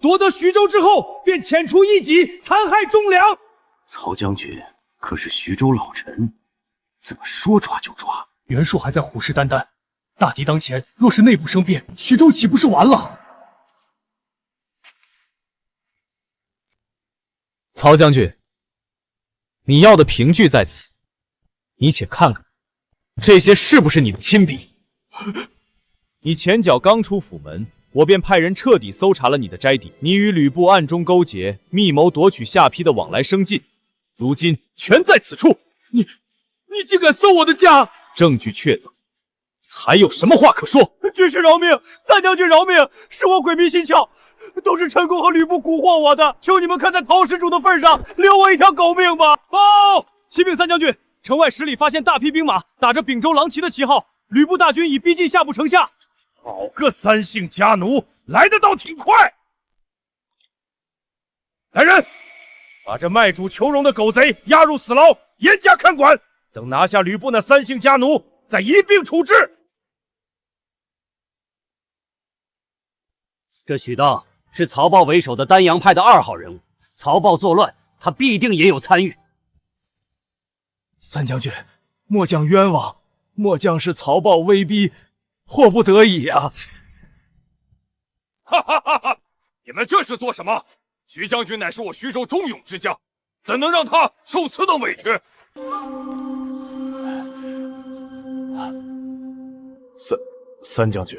夺得徐州之后，便遣除异己，残害忠良。曹将军可是徐州老臣，怎么说抓就抓？袁术还在虎视眈眈，大敌当前，若是内部生变，徐州岂不是完了？曹将军，你要的凭据在此，你且看看，这些是不是你的亲笔？你前脚刚出府门，我便派人彻底搜查了你的斋邸，你与吕布暗中勾结，密谋夺取下邳的往来生计，如今全在此处。你竟敢搜我的家！证据确凿，还有什么话可说？军师饶命，三将军饶命，是我鬼迷心窍，都是陈宫和吕布蛊惑我的，求你们看在陶始祖的份上，留我一条狗命吧！报，启禀三将军，城外10里发现大批兵马，打着秉州狼旗的旗号，吕布大军已逼近下部城下。好个三姓家奴，来得倒挺快！来人，把这卖主求荣的狗贼押入死牢，严加看管。等拿下吕布那三姓家奴，再一并处置。这许当是曹豹为首的丹阳派的2号人物，曹豹作乱，他必定也有参与。三将军，末将冤枉，末将是曹豹威逼，迫不得已啊！哈哈哈哈！你们这是做什么？徐将军乃是我徐州忠勇之将，怎能让他受此等委屈？三将军，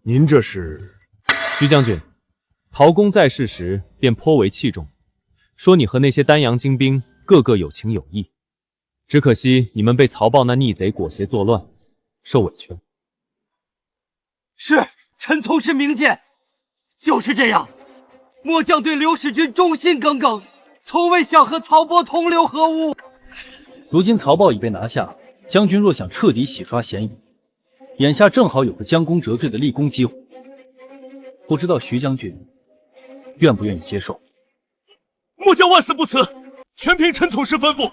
您这是？徐将军，陶公在世时便颇为器重，说你和那些丹阳精兵个个有情有义，只可惜你们被曹豹那逆贼裹挟作乱，受委屈了。是，臣从事明鉴，就是这样。末将对刘使君忠心耿耿，从未想和曹豹同流合污。如今曹豹已被拿下，将军若想彻底洗刷嫌疑，眼下正好有个将功折罪的立功机会，不知道徐将军愿不愿意接受？末将万死不辞，全凭臣从事吩咐。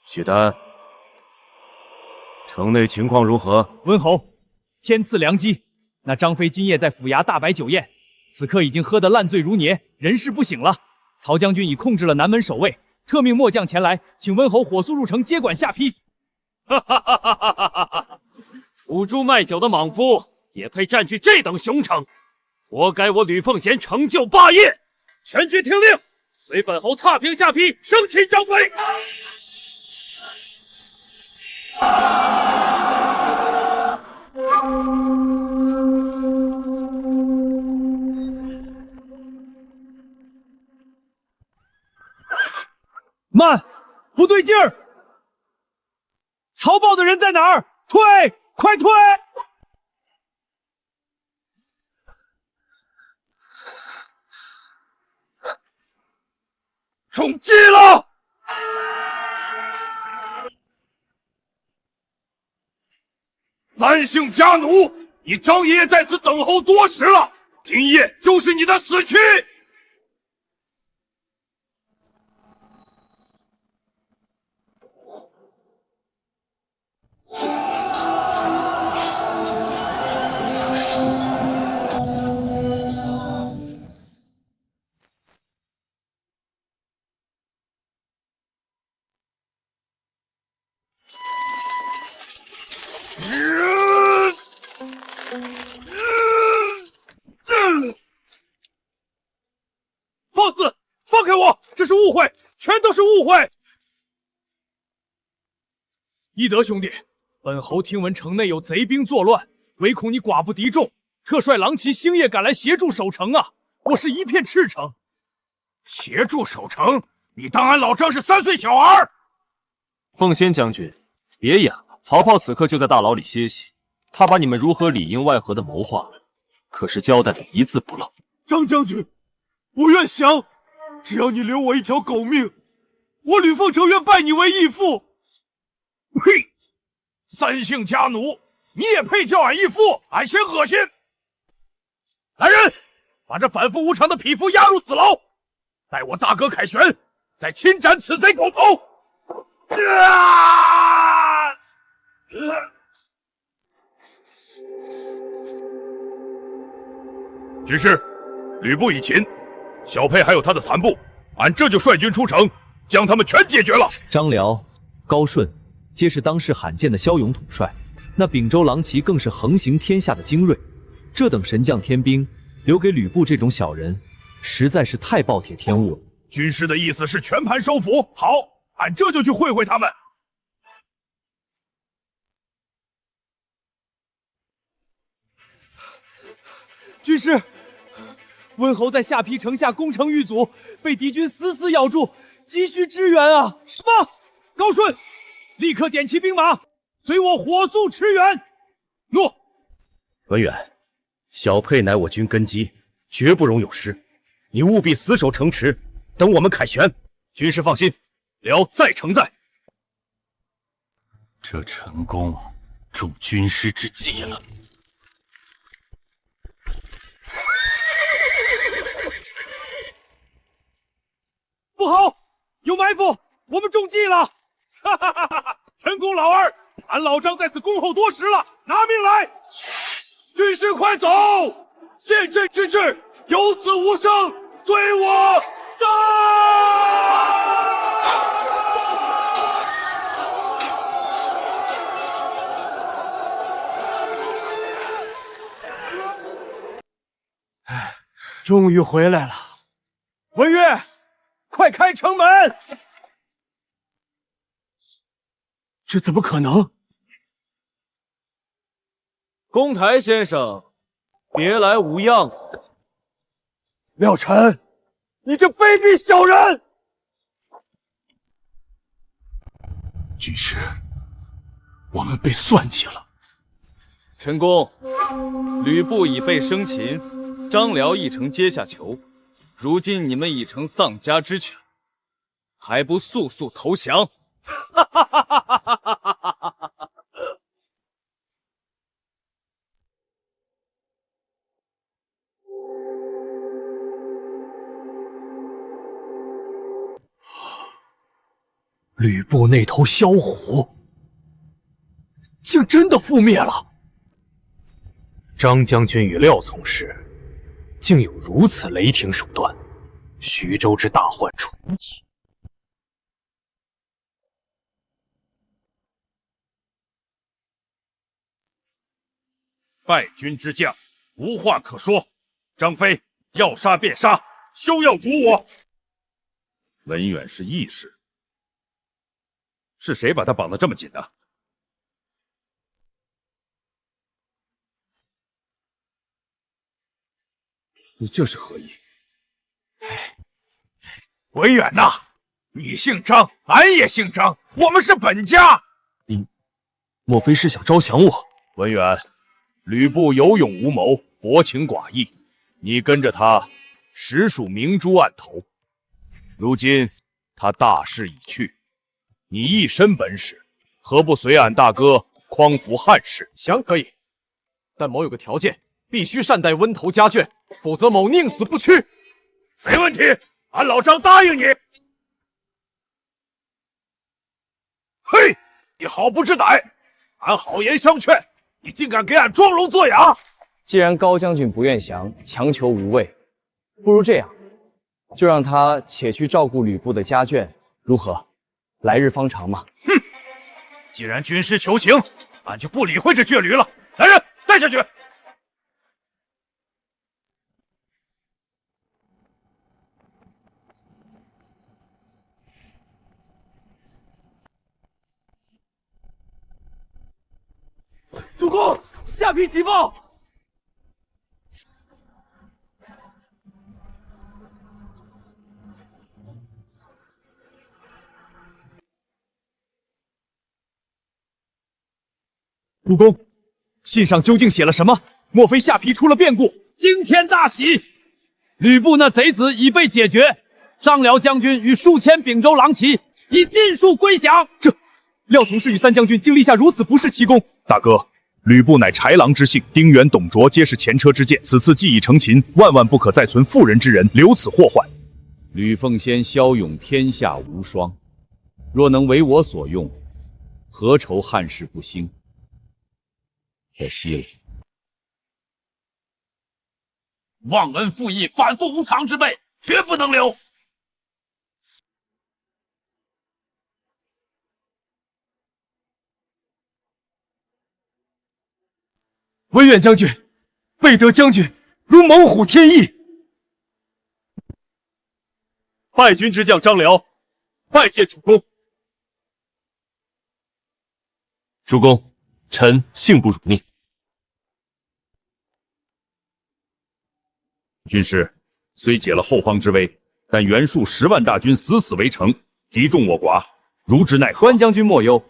许丹，城内情况如何？温侯，天赐良机，那张飞今夜在府衙大摆酒宴，此刻已经喝得烂醉如泥，人事不省了。曹将军已控制了南门守卫，特命末将前来，请温侯火速入城接管下邳。哈哈哈哈哈哈！土猪卖酒的莽夫也配占据这等雄城？活该我吕奉贤成就霸业！全军听令，随本侯踏平下邳，生擒张飞。慢，不对劲儿！曹豹的人在哪儿？退，快退！中计了！三姓家奴，你张爷爷在此等候多时了，今夜就是你的死期！放肆！放开我！这是误会，全都是误会！懿德兄弟，本侯听闻城内有贼兵作乱，唯恐你寡不敌众，特率狼骑星夜赶来协助守城啊！我是一片赤诚。协助守城？你当俺老张是3岁小儿？奉先将军，别演了。曹操此刻就在大牢里歇息，他把你们如何里应外合的谋划，可是交代的一字不漏。张将军，我愿降，只要你留我一条狗命，我吕奉成愿拜你为义父。呸！三姓家奴，你也配叫俺义父？俺嫌恶心！来人，把这反复无常的匹夫押入死牢，待我大哥凯旋，再亲斩此贼狗头！军师，吕布已擒，小沛还有他的残部，俺这就率军出城，将他们全解决了。张辽、高顺皆是当世罕见的骁勇统帅，那秉州狼骑更是横行天下的精锐。这等神将天兵，留给吕布这种小人，实在是太暴殄天物了。军师的意思是全盘收服，好，俺这就去会会他们。军师，温侯在下邳城下攻城遇阻，被敌军死死咬住，急需支援啊！什么？高顺，立刻点齐兵马，随我火速驰援。诺。文远，小沛乃我军根基，绝不容有失，你务必死守城池，等我们凯旋。军师放心，辽在城在。这陈宫中军师之计了。不好，有埋伏，我们中计了！哈哈哈哈！陈公老二，俺老张在此恭候多时了，拿命来！军师快走！陷阵之志，有死无生，对我战！终于回来了，文月。快开城门！这怎么可能？公台先生，别来无恙。廖晨，你这卑鄙小人！军师，我们被算计了。陈公，吕布已被生擒，张辽亦曾阶下囚。如今你们已成丧家之犬，还不速速投降？吕布那头枭虎，竟真的覆灭了。张将军与廖从事，竟有如此雷霆手段，徐州之大患除矣。败军之将，无话可说。张飞要杀便杀，休要阻我。文远是义士，是谁把他绑得这么紧的？你这是何意？文远呐，你姓张，俺也姓张，我们是本家。你莫非是想招降我？文远，吕布有勇无谋，薄情寡义，你跟着他实属明珠暗投。如今他大势已去，你一身本事，何不随俺大哥匡扶汉室？降可以，但某有个条件，必须善待温头家眷，否则某宁死不屈。没问题，俺老张答应你。嘿，你好不知歹！俺好言相劝，你竟敢给俺装聋作哑！既然高将军不愿降，强求无谓，不如这样，就让他且去照顾吕布的家眷，如何？来日方长嘛。哼！既然军师求情，俺就不理会这倔驴了。来人，带下去！主公，下邳急报！主公，信上究竟写了什么？莫非下邳出了变故？惊天大喜！吕布那贼子已被解决，张辽将军与数千秉州狼骑已尽数归降。这，廖从事与三将军竟立下如此不世奇功。大哥，吕布乃豺狼之姓，丁原、董卓皆是前车之鉴。此次既已成擒，万万不可再存妇人之仁，留此祸患。吕奉先骁勇天下无双，若能为我所用，何愁汉室不兴？可惜了。忘恩负义、反复无常之辈，绝不能留。文远将军，备得将军如猛虎添翼。败军之将张辽，拜见主公。主公，臣幸不辱命。军师虽解了后方之危，但袁术10万大军死死围城，敌众我寡，如之奈何？关将军莫忧，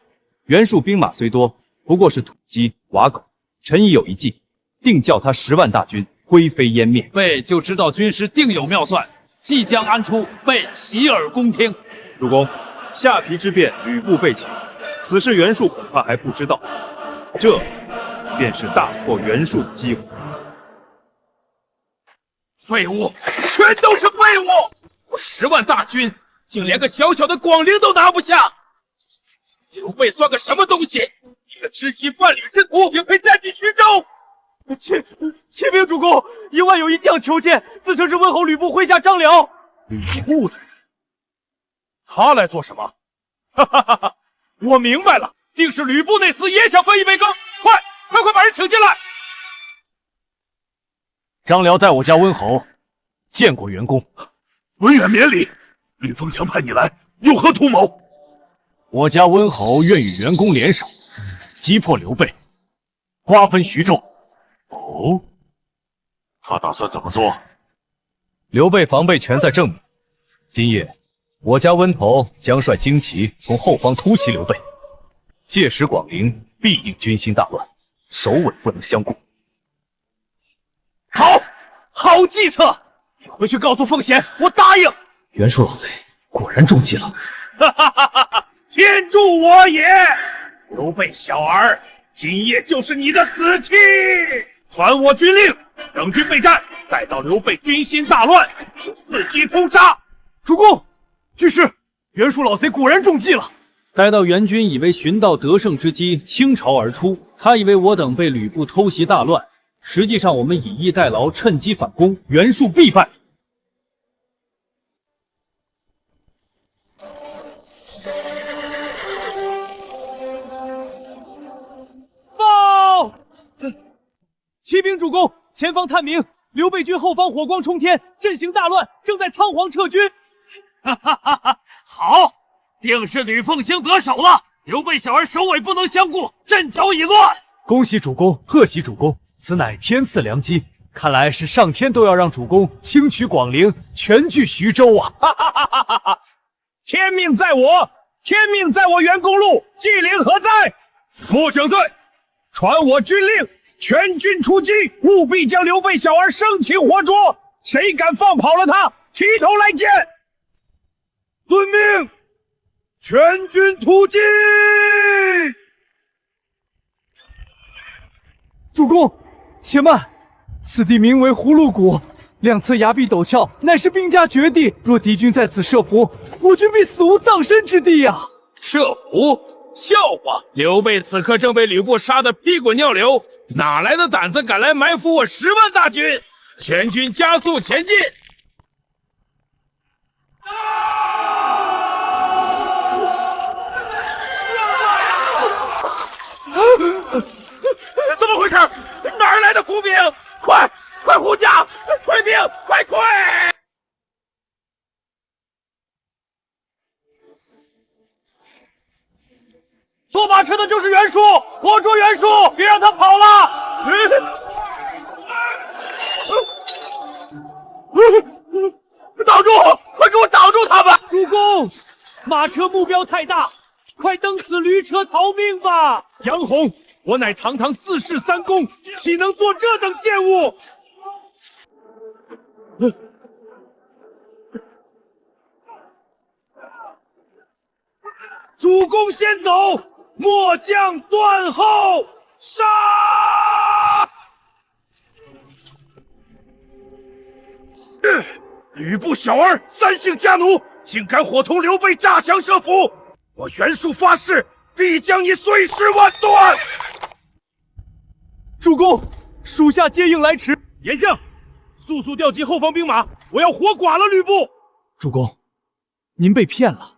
袁术兵马虽多，不过是土鸡瓦狗。臣已有一计，定叫他10万大军灰飞烟灭。备就知道军师定有妙算，即将安出，备洗耳恭听。主公，下邳之变，吕布被擒，此事袁术恐怕还不知道，这便是大破袁术的机会。废物，全都是废物！我10万大军，竟连个小小的广陵都拿不下。刘备算个什么东西？一个知悉万里之徒，也配占据徐州？启禀主公，营外有一将求见，自称是问候吕布麾下张辽。吕布的人，他来做什么？哈哈哈哈！我明白了，定是吕布那厮也想分一杯羹。快把人请进来！张辽待我家温侯，见过袁公。文远免礼，吕奉强派你来，有何图谋？我家温侯愿与袁公联手，击破刘备，瓜分徐州。哦，他打算怎么做？刘备防备全在正面，今夜我家温侯将率精骑从后方突袭刘备，届时广陵必定军心大乱，首尾不能相顾。好计策！你回去告诉奉贤，我答应。袁术老贼果然中计了。哈哈哈哈哈！天助我也！刘备小儿，今夜就是你的死期！传我军令，整军备战，待到刘备军心大乱，就伺机冲杀。主公，军师，袁术老贼果然中计了。待到袁军以为寻到得胜之机，倾巢而出，他以为我等被吕布偷袭大乱，实际上我们以逸待劳，趁机反攻，袁术必败。报！启禀主公，前方探明，刘备军后方火光冲天，阵型大乱，正在仓皇撤军。哈哈哈哈！好，定是吕奉兴得手了。刘备小儿首尾不能相顾，阵脚已乱。恭喜主公，贺喜主公，此乃天赐良机。看来是上天都要让主公轻取广陵，全据徐州啊！哈哈哈哈哈哈！天命在我，天命在我，袁公路，纪灵何在？末将在。传我军令，全军出击，务必将刘备小儿生擒活捉。谁敢放跑了他，提头来见。遵命，全军突击！主公，且慢，此地名为葫芦谷，两侧崖壁陡峭，乃是兵家绝地。若敌军在此设伏，我军必死无葬身之地呀！设伏？笑话！刘备此刻正被吕布杀得屁滚尿流，哪来的胆子敢来埋伏我10万大军？全军加速前进！怎么回事？哪儿来的伏兵？快护驾！退兵！快退！坐马车的就是袁术，活捉袁术，别让他跑了！挡住！快给我挡住他们！主公，马车目标太大，快登此驴车逃命吧！杨洪，我乃堂堂4世3公，岂能做这等贱物？主公先走，末将断后，杀！吕布小儿3姓家奴，竟敢伙同刘备诈降设伏！我袁术发誓，必将你碎尸万段！主公，属下接应来迟。严相，速速调集后方兵马，我要活剐了吕布！主公，您被骗了。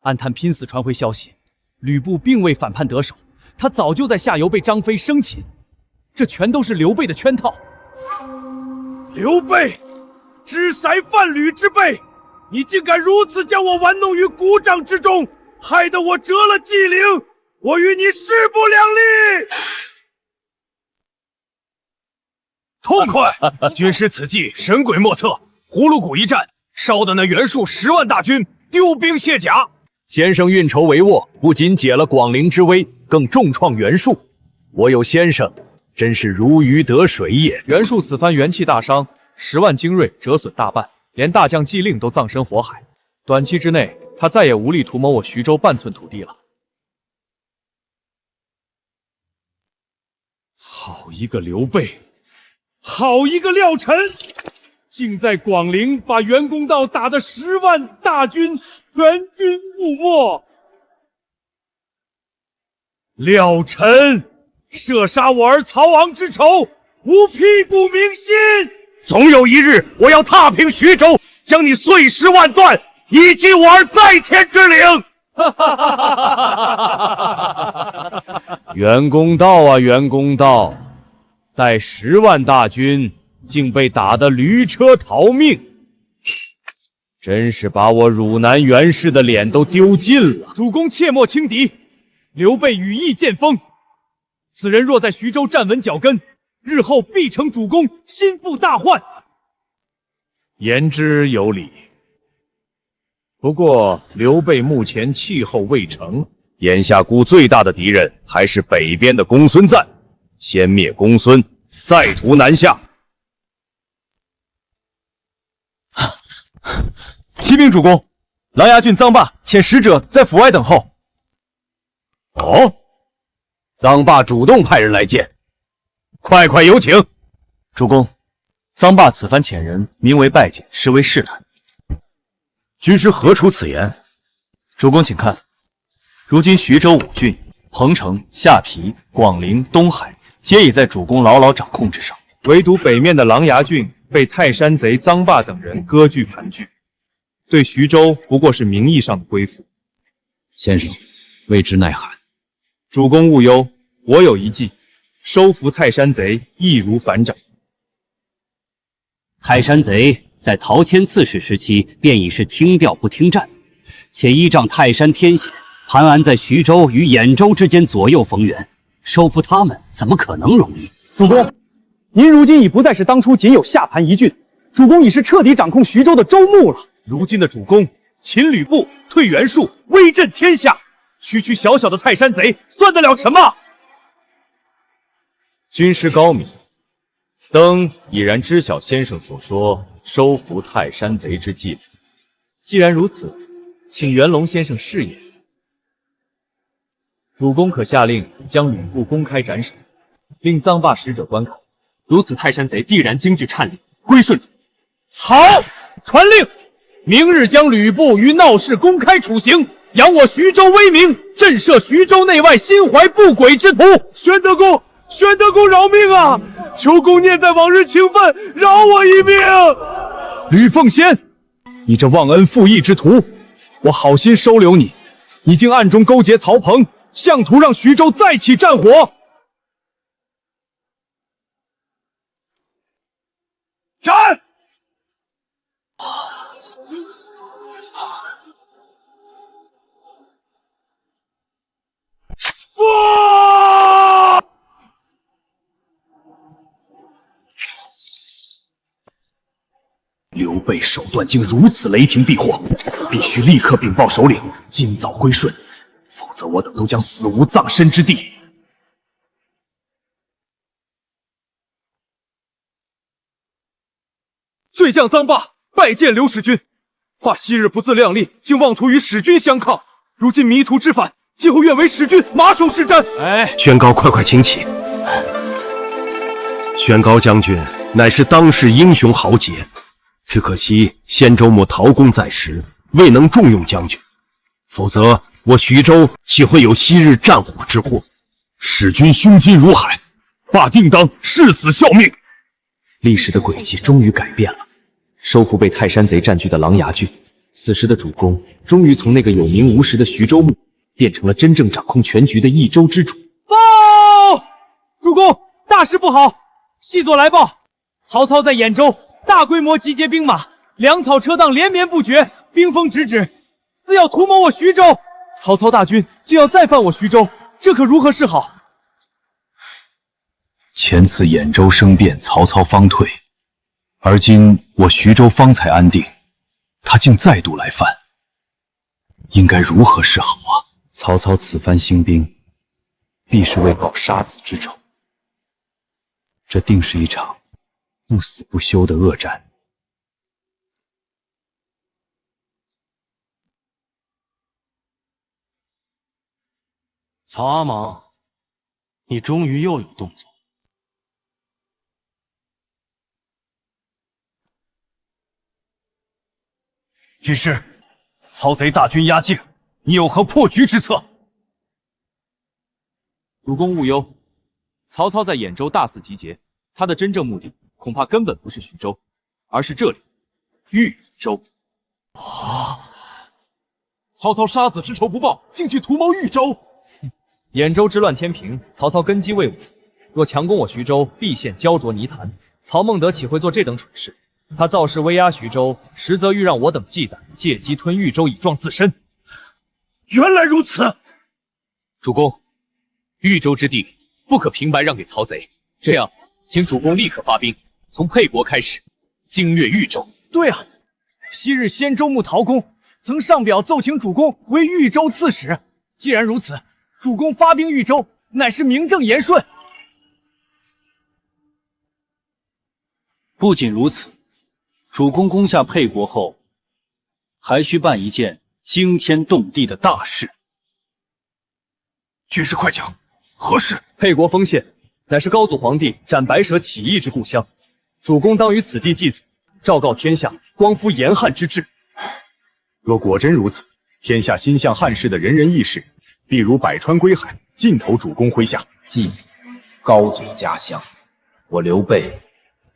暗探拼死传回消息，吕布并未反叛得手，他早就在下游被张飞生擒，这全都是刘备的圈套。刘备，知塞犯吕之辈，你竟敢如此将我玩弄于股掌之中，害得我折了纪灵，我与你势不两立！痛快！军师此计神鬼莫测，葫芦谷一战，烧的那袁术10万大军丢兵卸甲。先生运筹帷幄，不仅解了广陵之危，更重创袁术。我有先生，真是如鱼得水也。袁术此番元气大伤，10万精锐折损大半，连大将纪令都葬身火海。短期之内，他再也无力图谋我徐州半寸土地了。好一个刘备，好一个廖晨，竟在广陵把袁公道打得10万大军全军覆没。廖晨射杀我儿曹昂之仇，无屁股铭心。总有一日，我要踏平徐州，将你碎尸万段，以及我儿在天之灵。袁公道啊，袁公道，带10万大军，竟被打得驴车逃命，真是把我汝南袁氏的脸都丢尽了。主公切莫轻敌，刘备羽翼渐丰，此人若在徐州站稳脚跟，日后必成主公心腹大患。言之有理，不过刘备目前气候未成，眼下估最大的敌人还是北边的公孙瓒，先灭公孙，再图南下。启禀主公，琅琊郡臧霸遣使者在府外等候。哦，臧霸主动派人来见，快快有请。主公，臧霸此番遣人名为拜见，实为试探。军师何出此言？主公请看，如今徐州5郡，彭城、下邳、广陵、东海，皆已在主公牢牢掌控之上，唯独北面的琅琊郡被泰山贼臧霸等人割据盘踞，对徐州不过是名义上的归附。先生，未知奈何？主公勿忧，我有一计，收服泰山贼易如反掌。泰山贼在陶谦刺史时期便已是听调不听战，且依仗泰山天险，盘安在徐州与兖州之间左右逢源，收服他们怎么可能容易？主公，您如今已不再是当初仅有下盘一郡，主公已是彻底掌控徐州的州牧了。如今的主公，擒吕布，退袁术，威震天下，区区小小的泰山贼算得了什么？军师高明，登已然知晓先生所说收服泰山贼之计了。既然如此，请袁龙先生示也。主公可下令将吕布公开斩首，令臧霸使者观看，如此泰山贼必然惊惧颤栗，归顺主。好，传令，明日将吕布于闹市公开处刑，扬我徐州威名，震慑徐州内外心怀不轨之徒。玄德公，玄德公饶命啊！求公念在往日情分，饶我一命。吕奉先，你这忘恩负义之徒，我好心收留你，你竟暗中勾结曹彭，向图让徐州再起战火。斩！刘备手段竟如此雷霆避祸，必须立刻禀报首领，尽早归顺，否则我等都将死无葬身之地。罪将臧霸拜见刘使君，霸昔日不自量力，竟妄图与使君相抗，如今迷途知返，今后愿为使君马首是瞻。宣高，快请起。宣高将军乃是当世英雄豪杰，只可惜先州牧陶公在时，未能重用将军，否则我徐州岂会有昔日战火之祸？使君胸襟如海，霸定当誓死效命。历史的轨迹终于改变了，收复被泰山贼占据的琅琊郡，此时的主公终于从那个有名无实的徐州牧，变成了真正掌控全局的益州之主。报！主公，大事不好！细作来报，曹操在兖州大规模集结兵马，粮草车当连绵不绝，兵锋直指，似要图谋我徐州。曹操大军竟要再犯我徐州，这可如何是好？前次兖州生变，曹操方退，而今我徐州方才安定，他竟再度来犯，应该如何是好啊？曹操此番兴兵，必是为报杀子之仇，这定是一场不死不休的恶战。曹阿芒，你终于又有动作。军师，曹贼大军压境，你有何破局之策？主公勿忧，曹操在兖州大肆集结，他的真正目的恐怕根本不是徐州，而是这里豫州。曹操杀子之仇不报，竟去图谋豫州。兖州之乱天平，曹操根基未稳，若强攻我徐州，必陷焦灼泥潭。曹孟德岂会做这等蠢事？他造势威压徐州，实则欲让我等忌惮，借机吞豫州以壮自身。原来如此，主公，豫州之地不可平白让给曹贼，这样，请主公立刻发兵，从沛国开始，经略豫州。对啊，昔日先州牧陶公曾上表奏请主公为豫州刺史。既然如此，主公发兵豫州，乃是名正言顺。不仅如此，主公攻下沛国后，还需办一件惊天动地的大事。军师快讲，何事？沛国丰县乃是高祖皇帝斩白蛇起义之故乡，主公当于此地祭祖，昭告天下，光复严汉之治。若果真如此，天下心向汉室的人人义士，必如百川归海，尽投主公麾下。祭祖，高祖家乡，我刘备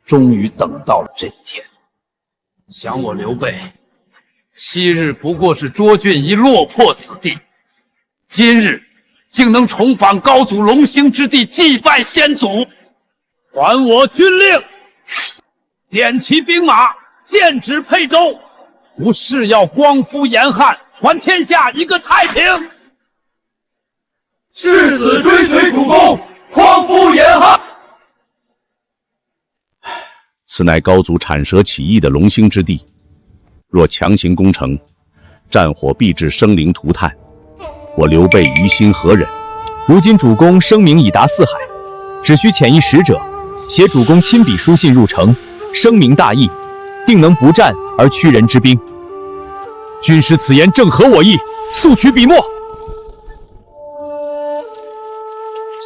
终于等到了这一天。想我刘备，昔日不过是涿郡一落魄子弟，今日竟能重返高祖龙兴之地，祭拜先祖，还我军令。点齐兵马，剑指沛州，吾誓要光复严汉，还天下一个太平。誓死追随主公，匡扶严汉。此乃高祖产蛇起义的龙兴之地，若强行攻城，战火必致生灵涂炭，我刘备于心何忍？如今主公声名已达四海，只需遣一使者，携主公亲笔书信入城，声明大义，定能不战而屈人之兵。军师此言正合我意，速取笔墨。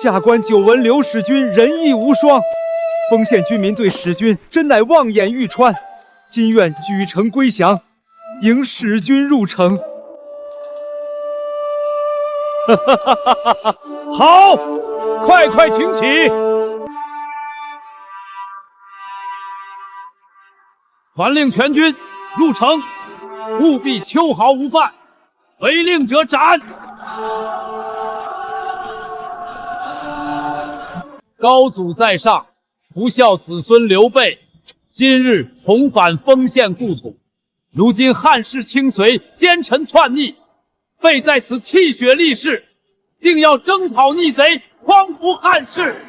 下官久闻刘使君仁义无双，丰县居民对使君真乃望眼欲穿，今愿举城归降，迎使君入城。好，快请起！传令全军入城，务必秋毫无犯，违令者斩。高祖在上，不孝子孙刘备，今日重返丰县故土。如今汉室倾隋，奸臣篡逆，备在此泣血立誓，定要征讨逆贼，匡扶汉室。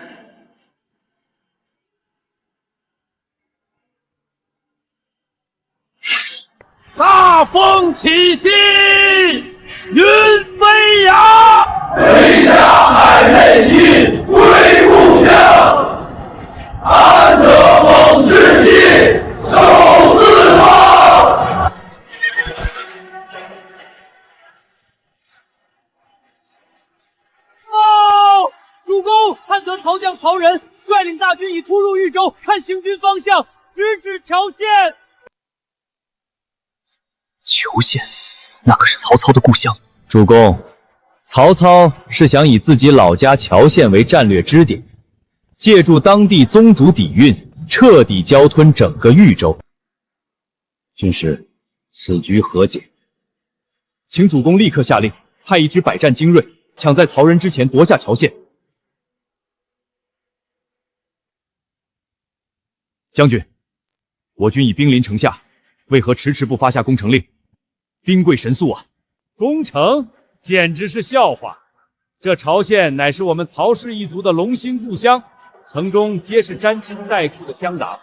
大风起兮云飞扬，北下海内兮归故乡，安得猛士兮守四方。主公，探得曹将曹仁率领大军已突入豫州，看行军方向，直指谯县。谯县，那可是曹操的故乡。主公，曹操是想以自己老家谯县为战略支点，借助当地宗族底蕴，彻底交吞整个豫州。军师，此局何解？请主公立刻下令，派一支百战精锐，抢在曹仁之前夺下谯县。将军，我军已兵临城下，为何迟迟不发下攻城令？兵贵神速啊！攻城简直是笑话。这朝县乃是我们曹氏一族的龙兴故乡，城中皆是沾亲带故的乡党，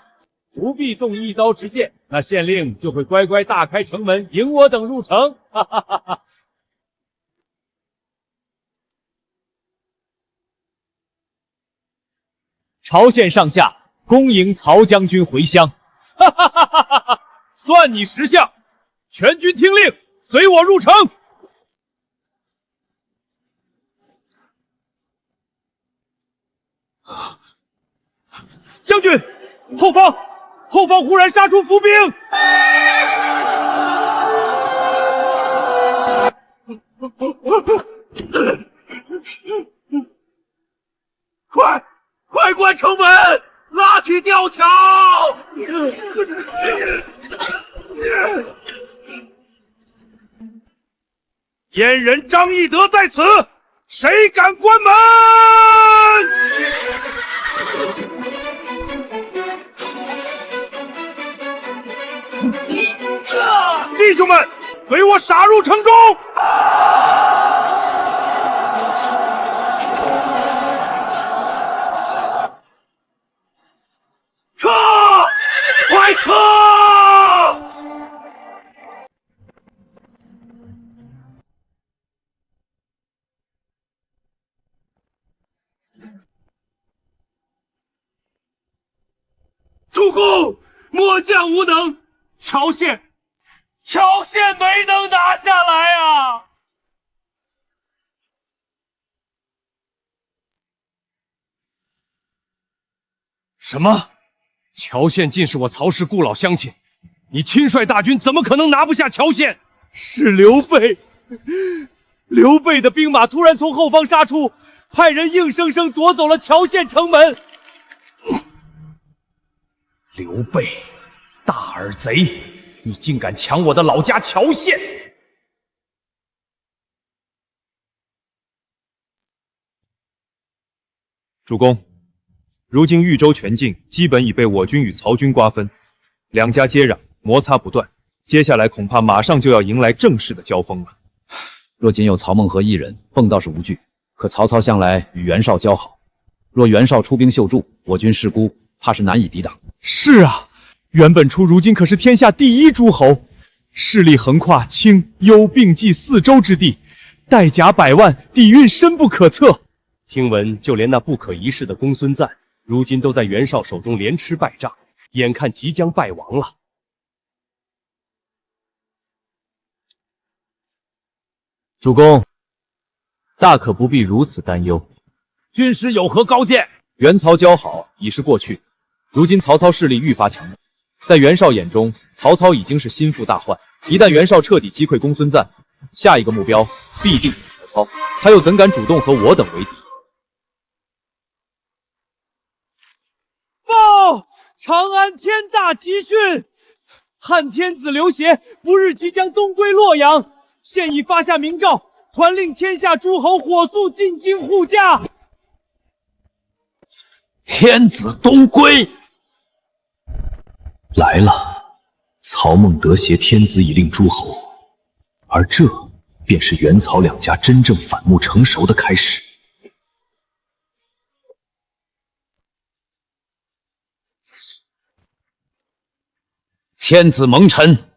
不必动一刀之剑，那县令就会乖乖大开城门，迎我等入城。哈哈哈哈！朝县上下恭迎曹将军回乡。哈哈哈哈哈！算你识相，全军听令，随我入城。将军，后方忽然杀出伏兵！快关城门，拉起吊桥！燕人张翼德在此，谁敢关门？弟兄们，随我杀入城中！撤！快撤！主公，末将无能，谯县没能拿下来啊！什么？谯县竟是我曹氏故老乡亲，你亲率大军怎么可能拿不下谯县？是刘备的兵马突然从后方杀出，派人硬生生夺走了谯县城门。刘备，大耳贼，你竟敢抢我的老家谯县！主公，如今豫州全境基本已被我军与曹军瓜分，两家接壤，摩擦不断，接下来恐怕马上就要迎来正式的交锋了。若仅有曹孟和一人，蹦倒是无惧。可曹操向来与袁绍交好，若袁绍出兵秀助，我军势孤，怕是难以抵挡。是啊，袁本初如今可是天下第一诸侯，势力横跨青、幽、并冀4州之地，带甲100万，底蕴深不可测。听闻就连那不可一世的公孙瓒，如今都在袁绍手中连吃败仗，眼看即将败亡了。主公，大可不必如此担忧。军师有何高见？袁曹交好已是过去，如今曹操势力愈发强大，在袁绍眼中，曹操已经是心腹大患。一旦袁绍彻底击溃公孙瓒，下一个目标必定是曹操，他又怎敢主动和我等为敌？报！长安天大吉讯！汉天子刘协不日即将东归洛阳，现已发下明诏，传令天下诸侯火速进京护驾。天子东归来了。曹孟德挟天子以令诸侯，而这便是袁曹两家真正反目成仇的开始。天子蒙尘，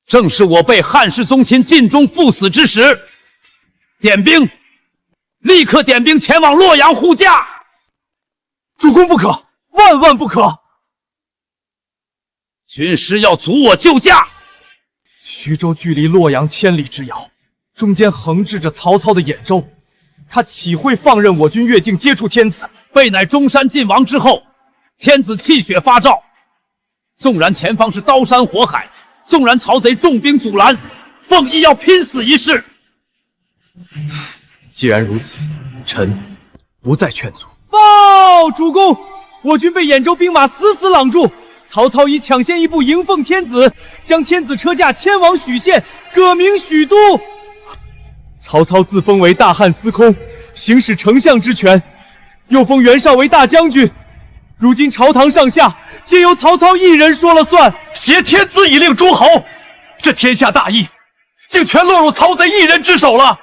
正是我辈汉室宗亲尽忠赴死之时。点兵，立刻点兵前往洛阳护驾。主公不可，万万不可！军师要阻我救驾。徐州距离洛阳千里之遥，中间横置着曹操的兖州，他岂会放任我军越境接触天子？备乃中山晋王之后，天子气血发诏，纵然前方是刀山火海，纵然曹贼重兵阻拦，奉亦要拼死一试。既然如此，臣不再劝阻。报主公，我军被兖州兵马死死挡住，曹操已抢先一步迎奉天子，将天子车驾迁往许县，改名许都。曹操自封为大汉司空，行使丞相之权，又封袁绍为大将军。如今朝堂上下皆由曹操一人说了算，挟天子以令诸侯，这天下大义竟全落入曹贼一人之手了。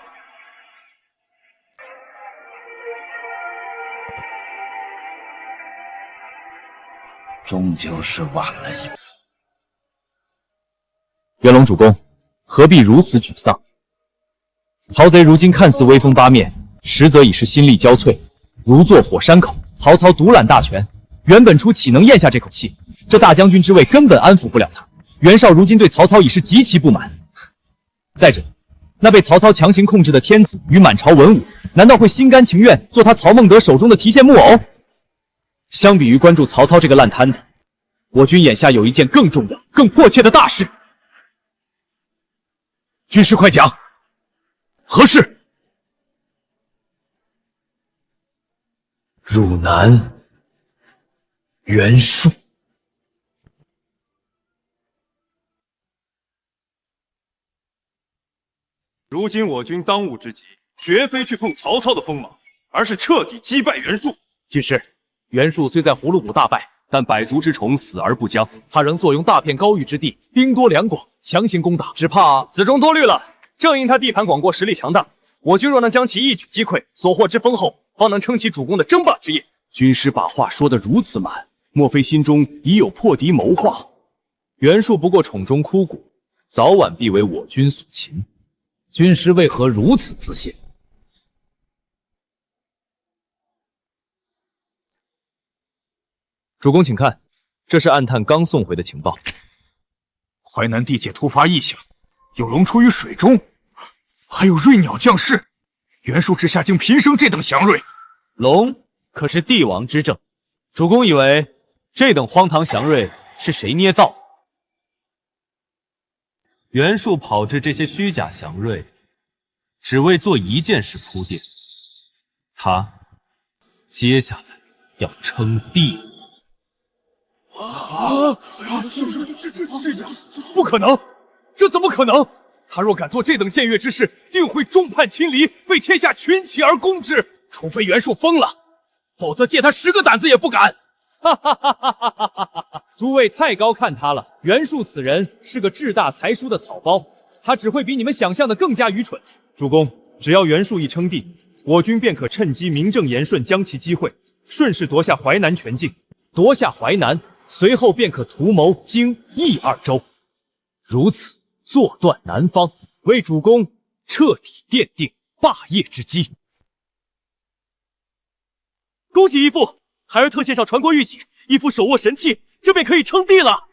终究是晚了一步。元龙主公，何必如此沮丧？曹贼如今看似威风八面，实则已是心力交瘁，如坐火山口。曹操独揽大权，袁本初岂能咽下这口气？这大将军之位根本安抚不了他。袁绍如今对曹操已是极其不满。再者，那被曹操强行控制的天子与满朝文武，难道会心甘情愿做他曹孟德手中的提线木偶？相比于关注曹操这个烂摊子，我军眼下有一件更重要、更迫切的大事。军师快讲，何事？汝南袁术。如今我军当务之急，绝非去碰曹操的锋芒，而是彻底击败袁术。军师，袁术虽在葫芦谷大败，但百足之虫死而不僵，他仍坐拥大片高域之地，兵多粮广，强行攻打，只怕子中多虑了。正因他地盘广阔，实力强大，我军若能将其一举击溃，所获之丰厚，方能撑起主公的争霸之业。军师把话说得如此满，莫非心中已有破敌谋划？袁术不过宠中枯骨，早晚必为我军所擒。军师为何如此自信？主公请看，这是暗探刚送回的情报。淮南地界突发异象，有龙出于水中，还有瑞鸟降世，袁术之下竟频生这等祥瑞。龙可是帝王之政，主公以为这等荒唐祥瑞是谁捏造的？袁术炮制这些虚假祥瑞，只为做一件事铺垫，他接下来要称帝。这不可能！这怎么可能？他若敢做这等僭越之事，定会众叛亲离，被天下群起而攻之。除非袁术疯了，否则借他10个胆子也不敢。哈哈哈哈哈哈！诸位太高看他了。袁术此人是个志大才疏的草包，他只会比你们想象的更加愚蠢。主公，只要袁术一称帝，我军便可趁机名正言顺将其击溃，顺势夺下淮南全境。夺下淮南，随后便可图谋荆益二州，如此坐断南方，为主公彻底奠定霸业之基。恭喜义父，孩儿特献上传国玉玺，义父手握神器，这便可以称帝了。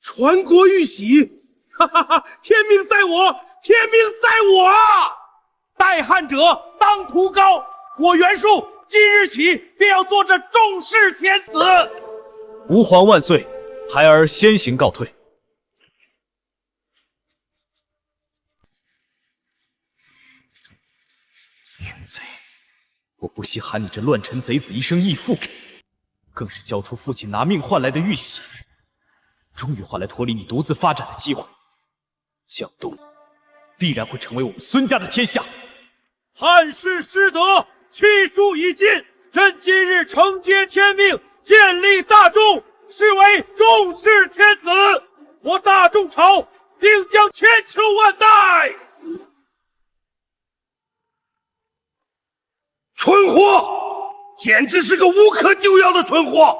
传国玉玺，哈哈哈！天命在我，天命在我啊！代汉者当图高，我袁术今日起便要做这众世天子。吾皇万岁，孩儿先行告退。淫贼！我不惜喊你这乱臣贼子一声义父，更是交出父亲拿命换来的玉玺，终于换来脱离你独自发展的机会。江东必然会成为我们孙家的天下。汉室失德，气数已尽，朕今日承接天命，建立大众，是为众世天子。我大众朝定将千秋万代。蠢货，简直是个无可救药的蠢货！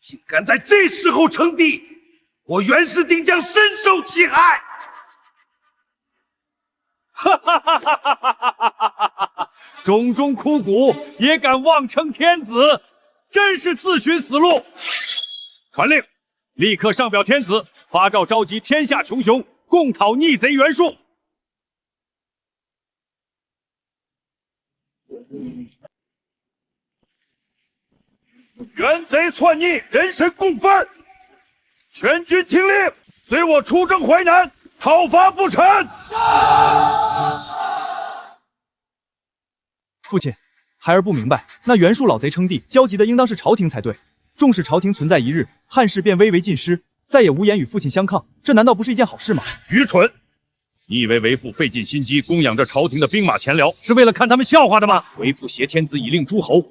竟敢在这时候称帝，我袁氏定将深受其害！哈哈哈哈哈哈！种种枯骨也敢妄称天子，真是自寻死路！传令，立刻上表天子，发诏召集天下穷雄，共讨逆贼袁术。袁贼篡逆，人神共愤！全军听令，随我出征淮南，讨伐不臣！父亲，孩儿不明白，那袁术老贼称帝，焦急的应当是朝廷才对。纵使朝廷存在一日，汉室便危为尽失，再也无颜与父亲相抗，这难道不是一件好事吗？愚蠢！你以为为父费尽心机供养着朝廷的兵马钱粮，是为了看他们笑话的吗？为父挟天子以令诸侯，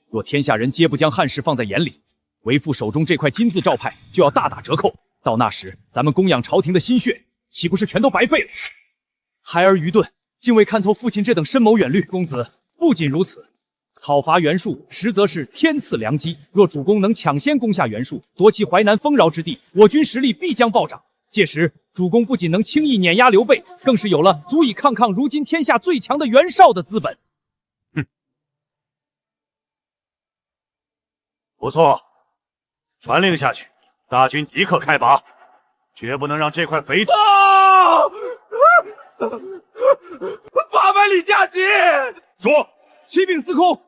若天下人皆不将汉室放在眼里，为父手中这块金字诏牌就要大打折扣。到那时，咱们供养朝廷的心血，岂不是全都白费了？孩儿愚钝，竟未看透父亲这等深谋远虑。公子，不仅如此，讨伐袁术实则是天赐良机。若主公能抢先攻下袁术，夺其淮南丰饶之地，我军实力必将暴涨。届时，主公不仅能轻易碾压刘备，更是有了足以抗如今天下最强的袁绍的资本。不错，传令下去，大军即刻开拔，绝不能让这块肥土。800里加急！说，启禀司空，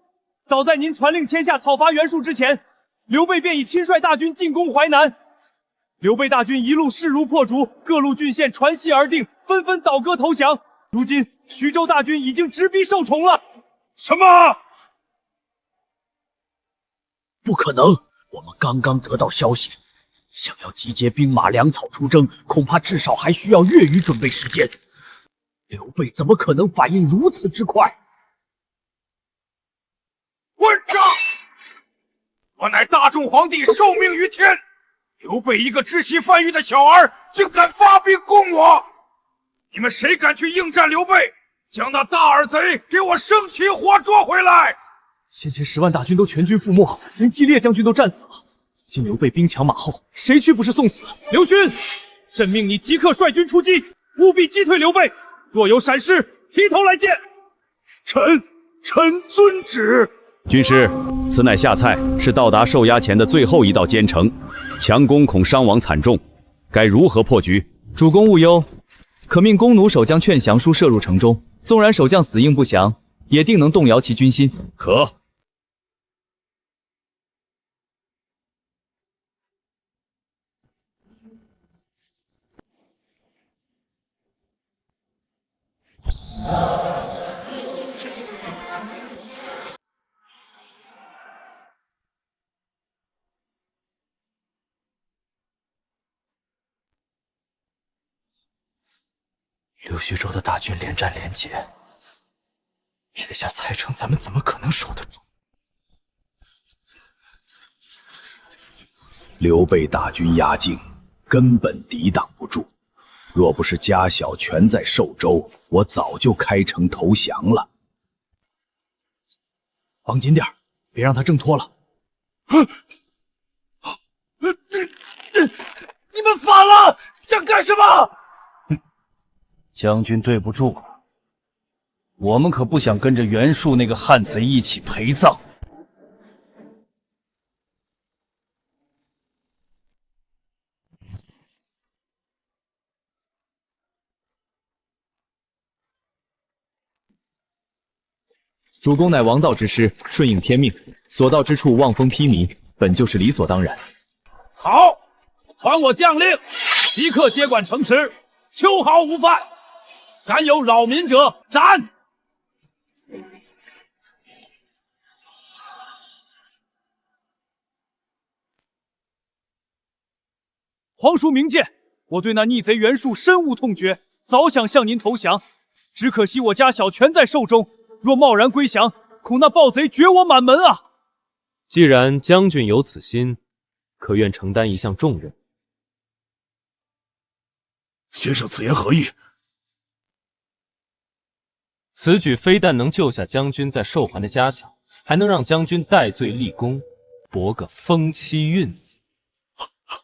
早在您传令天下讨伐袁术之前，刘备便已亲率大军进攻淮南。刘备大军一路势如破竹，各路郡县传檄而定，纷纷倒戈投降。如今徐州大军已经直逼受宠了。什么？不可能！我们刚刚得到消息，想要集结兵马粮草出征，恐怕至少还需要月余准备时间。刘备怎么可能反应如此之快？混账！我乃大众皇帝，受命于天。刘备一个知悉贩育的小儿，竟敢发兵攻我！你们谁敢去应战刘备？将那大耳贼给我生擒活捉回来！先前10万大军都全军覆没，连季烈将军都战死了。如今刘备兵强马后，谁去不是送死？刘勋，朕命你即刻率军出击，务必击退刘备。若有闪失，提头来见。臣遵旨。军师，此乃下蔡，是到达受压前的最后一道坚城，强攻恐伤亡惨重，该如何破局？主公勿忧，可命弓弩手将劝降书射入城中，纵然守将死硬不降，也定能动摇其军心。可。刘徐州的大军连战连捷，撇下蔡城，咱们怎么可能守得住？刘备大军压境，根本抵挡不住。若不是家小全在寿州，我早就开城投降了。绑紧点，别让他挣脱了。你们反了，想干什么？将军对不住了，我们可不想跟着袁术那个汉贼一起陪葬。主公乃王道之师，顺应天命，所到之处望风披靡，本就是理所当然。好，传我将令，即刻接管城池，秋毫无犯。敢有扰民者，斩！皇叔明鉴，我对那逆贼袁术深恶痛绝，早想向您投降，只可惜我家小全在寿中。若贸然归降，恐那暴贼绝我满门啊！既然将军有此心，可愿承担一项重任？先生此言何意？此举非但能救下将军在寿环的家小，还能让将军戴罪立功，博个封妻运子。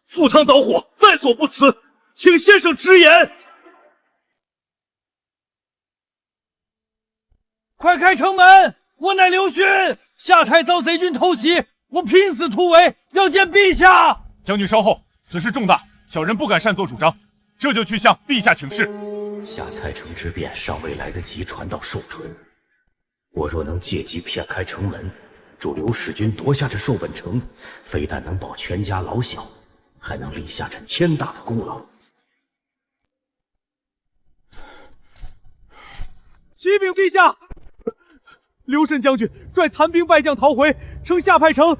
赴汤蹈火，在所不辞，请先生直言。快开城门！我乃刘勋，下差遭贼军偷袭，我拼死突围，要见陛下。将军稍后，此事重大，小人不敢擅作主张，这就去向陛下请示。下蔡城之变尚未来得及传到寿春，我若能借机骗开城门，助刘使君夺下这寿本城，非但能保全家老小，还能立下这天大的功劳。启禀陛下，刘慎将军率残兵败将逃回，称下派城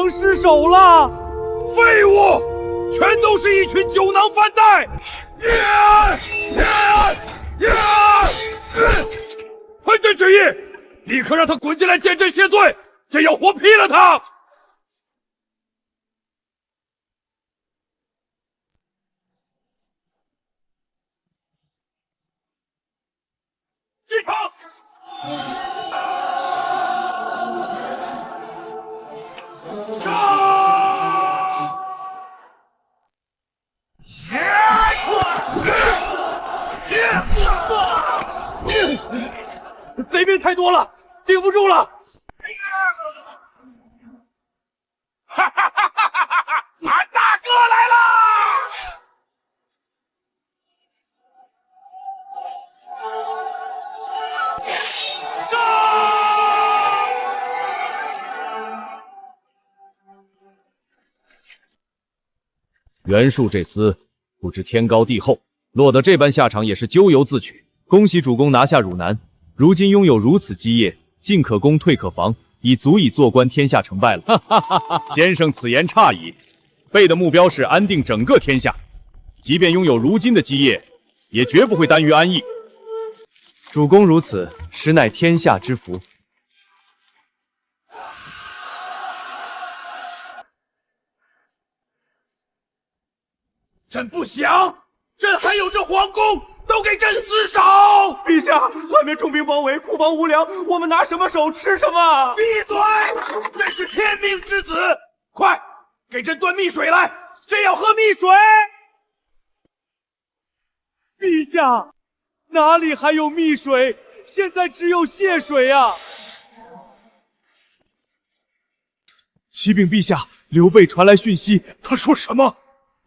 失守了。废物，全都是一群酒囊饭袋！叛朕旨意，立刻让他滚进来见朕谢罪，朕要活劈了他！进城！贼兵太多了，顶不住了！哈哈哈哈哈哈！俺大哥来了！袁术这厮不知天高地厚，落得这般下场也是咎由自取。恭喜主公拿下汝南，如今拥有如此基业，进可攻，退可防，已足以坐观天下成败了。先生此言差矣，备的目标是安定整个天下，即便拥有如今的基业，也绝不会耽于安逸。主公如此，实乃天下之福。朕不降，朕还有这皇宫，都给朕死守！陛下，外面重兵包围，库房无粮，我们拿什么守，吃什么？闭嘴！朕是天命之子，快给朕端蜜水来，朕要喝蜜水！陛下，哪里还有蜜水？现在只有血水啊！启禀陛下，刘备传来讯息，他说什么？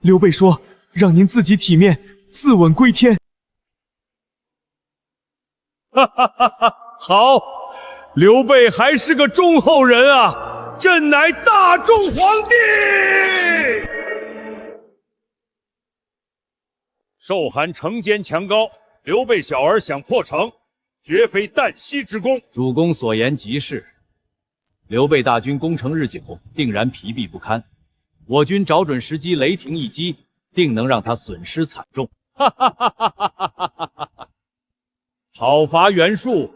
刘备说，让您自己体面，自刎归天。哈哈哈哈！好，刘备还是个忠厚人啊！朕乃大忠皇帝。寿寒城坚墙高，刘备小儿想破城，绝非旦夕之功。主公所言极是，刘备大军攻城日久，定然疲弊不堪。我军找准时机，雷霆一击，定能让他损失惨重。哈哈哈哈哈哈！讨伐袁术，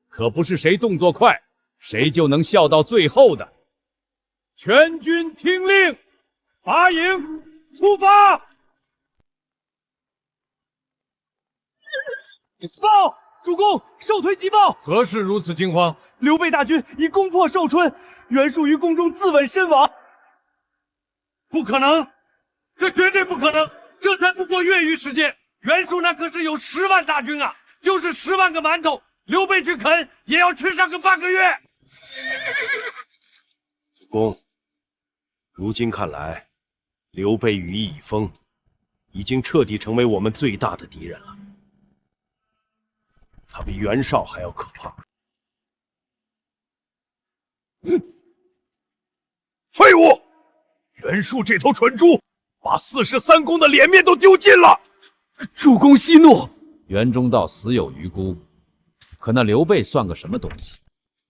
可不是谁动作快，谁就能笑到最后的。全军听令，拔营出发！报！主公，寿推急报！何事如此惊慌？刘备大军已攻破寿春，袁术于宫中自刎身亡。不可能，这绝对不可能！这才不过月余时间，袁术那可是有10万大军啊！就是10万个馒头，刘备去啃也要吃上个半个月。主公，如今看来，刘备羽翼已丰，已经彻底成为我们最大的敌人了。他比袁绍还要可怕。废物！袁术这头蠢猪，把43公的脸面都丢尽了。主公息怒。袁中道死有余辜，可那刘备算个什么东西，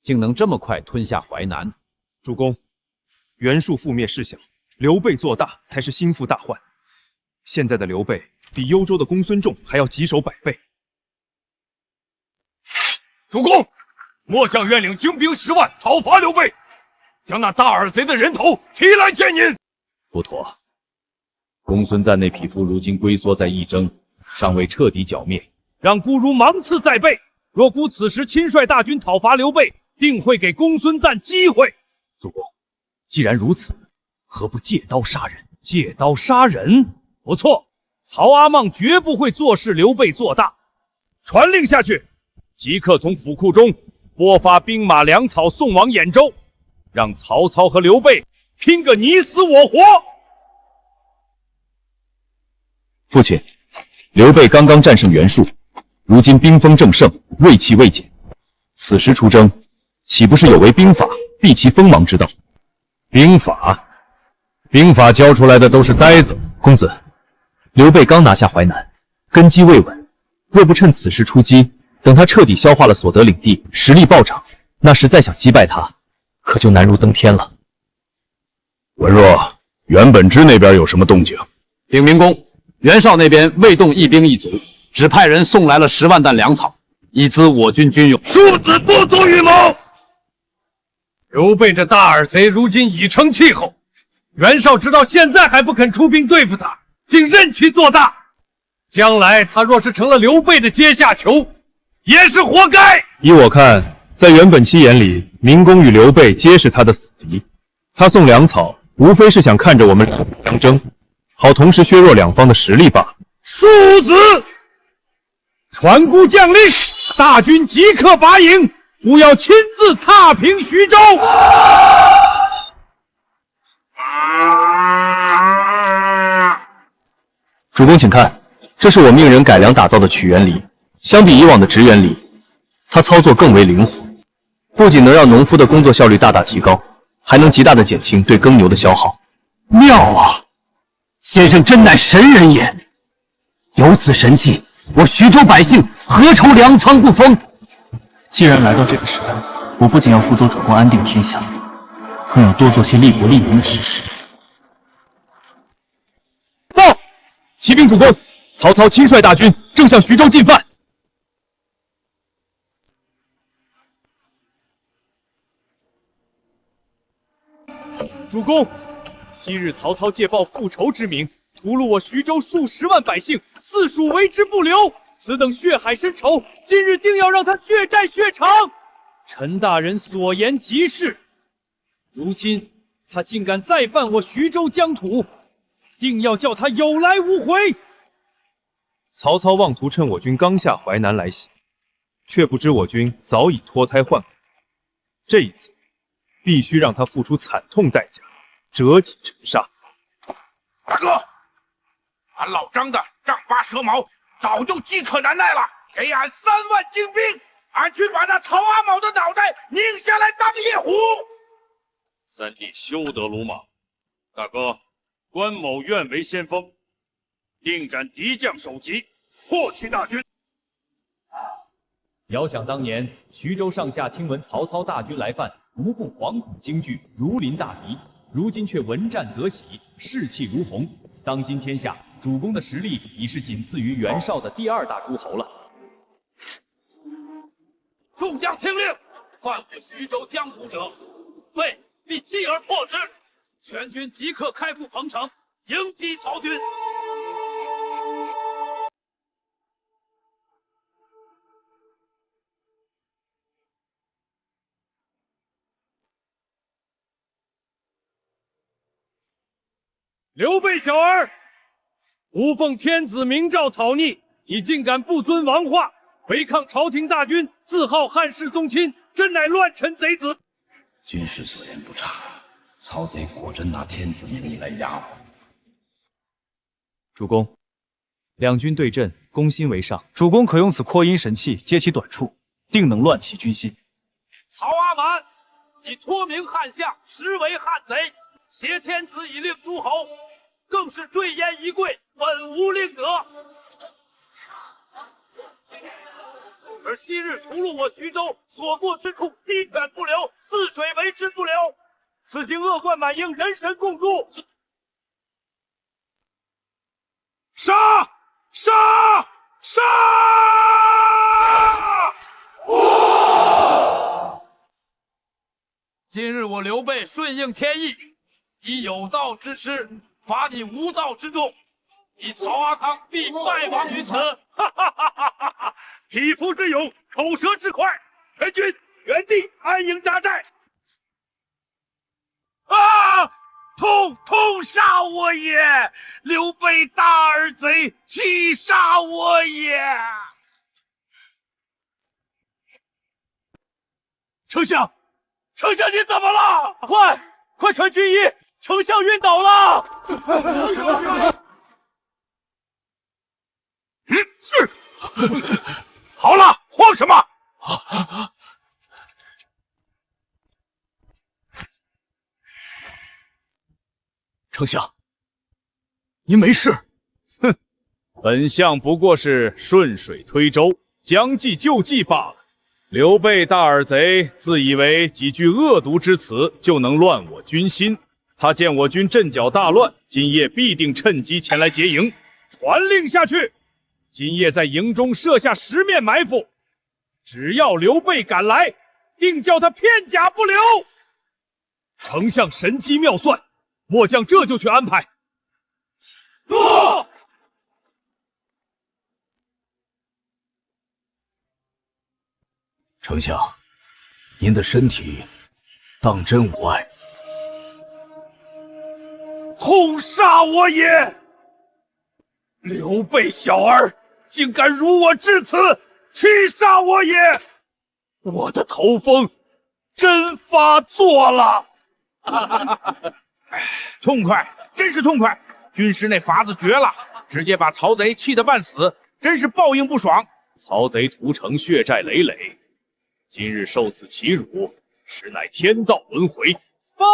竟能这么快吞下淮南？主公，袁术覆灭事小，刘备做大才是心腹大患。现在的刘备比幽州的公孙仲还要棘手100倍。主公，末将愿领精兵10万讨伐刘备，将那大耳贼的人头提来见您。不妥，公孙瓒那匹夫如今龟缩在义征，尚未彻底剿灭，让孤如芒刺在背。若孤此时亲率大军讨伐刘备，定会给公孙瓒机会。主公，既然如此，何不借刀杀人？借刀杀人，不错。曹阿莽绝不会坐视刘备做大。传令下去，即刻从府库中拨发兵马粮草送往兖州，让曹操和刘备拼个你死我活。父亲，刘备刚刚战胜袁术，如今兵锋正盛，锐气未减。此时出征，岂不是有违兵法，避其锋芒之道？兵法教出来的都是呆子。公子，刘备刚拿下淮南，根基未稳，若不趁此时出击，等他彻底消化了所得领地，实力暴涨，那时再想击败他，可就难如登天了。文若，袁本之那边有什么动静？禀明公，袁绍那边未动一兵一卒，只派人送来了10万担粮草，以资我军军用。庶子不足与谋。刘备这大耳贼如今已成气候，袁绍直到现在还不肯出兵对付他，竟任其做大。将来他若是成了刘备的阶下囚，也是活该。依我看，在袁本期眼里，明公与刘备皆是他的死敌。他送粮草，无非是想看着我们相争，好同时削弱两方的实力罢了。庶子，传孤将令，大军即刻拔营，不要亲自踏平徐州。主公请看，这是我命人改良打造的曲原梨，相比以往的直原梨，它操作更为灵活，不仅能让农夫的工作效率大大提高，还能极大的减轻对耕牛的消耗。妙啊！先生真乃神人也！有此神器，我徐州百姓何愁粮仓不丰？既然来到这个时代，我不仅要辅佐主公安定天下，更要多做些利国利民的实事。报！启禀主公，曹操亲率大军正向徐州进犯。主公，昔日曹操借报复仇之名，屠戮我徐州数10万百姓，四属为之不留。此等血海深仇，今日定要让他血债血偿。陈大人所言极是，如今他竟敢再犯我徐州疆土，定要叫他有来无回。曹操妄图趁我军刚下淮南来袭，却不知我军早已脱胎换骨。这一次，必须让他付出惨痛代价，折戟沉沙。大哥，俺老张的丈八蛇矛早就饥渴难耐了，给俺3万精兵，俺去把那曹阿卯的脑袋拧下来当夜壶。三弟休得鲁莽，大哥，关某愿为先锋，定斩敌将首级，破其大军。遥想当年，徐州上下听闻曹操大军来犯，无不惶恐惊惧，如临大敌。如今却闻战则喜，士气如虹。当今天下，主公的实力已是仅次于袁绍的第2大诸侯了。众将听令，犯我徐州江湖者，魏必击而破之。全军即刻开赴彭城，迎击曹军。刘备小儿，吾奉天子明诏讨逆，你竟敢不遵王化，违抗朝廷大军，自号汉室宗亲，真乃乱臣贼子！军师所言不差，曹贼果真拿天子名义来压我。主公，两军对阵，攻心为上，主公可用此扩音神器揭其短处，定能乱其军心。曹阿瞒，你托名汉相，实为汉贼，挟天子以令诸侯，更是坠烟一跪，本无令得。而昔日屠戮我徐州，所过之处，鸡犬不留，泗水为之不留。此行恶贯满盈，人神共诛。杀！杀！杀！今日我刘备顺应天意，以有道之师伐你无道之众，你曹阿康必败亡于此。哈哈哈哈哈！匹夫之勇，口舌之快，全军原地安营扎寨。啊！痛杀我也！刘备大耳贼，气杀我也！丞相，丞相你怎么了？快传军医！丞相晕倒了！好了，慌什么？丞相，您没事？哼，本相不过是顺水推舟，将计就计罢了。刘备大耳贼自以为几句恶毒之词就能乱我军心，他见我军阵脚大乱，今夜必定趁机前来劫营。传令下去，今夜在营中设下10面埋伏，只要刘备赶来，定叫他片甲不留。丞相神机妙算，末将这就去安排。诺。丞相，您的身体当真无碍？痛杀我也！刘备小儿竟敢辱我至此，气杀我也！我的头风真发作了。痛快，真是痛快！军师那法子绝了，直接把曹贼气得半死，真是报应不爽。曹贼屠城，血债累累，今日受此其辱，实乃天道轮回。报，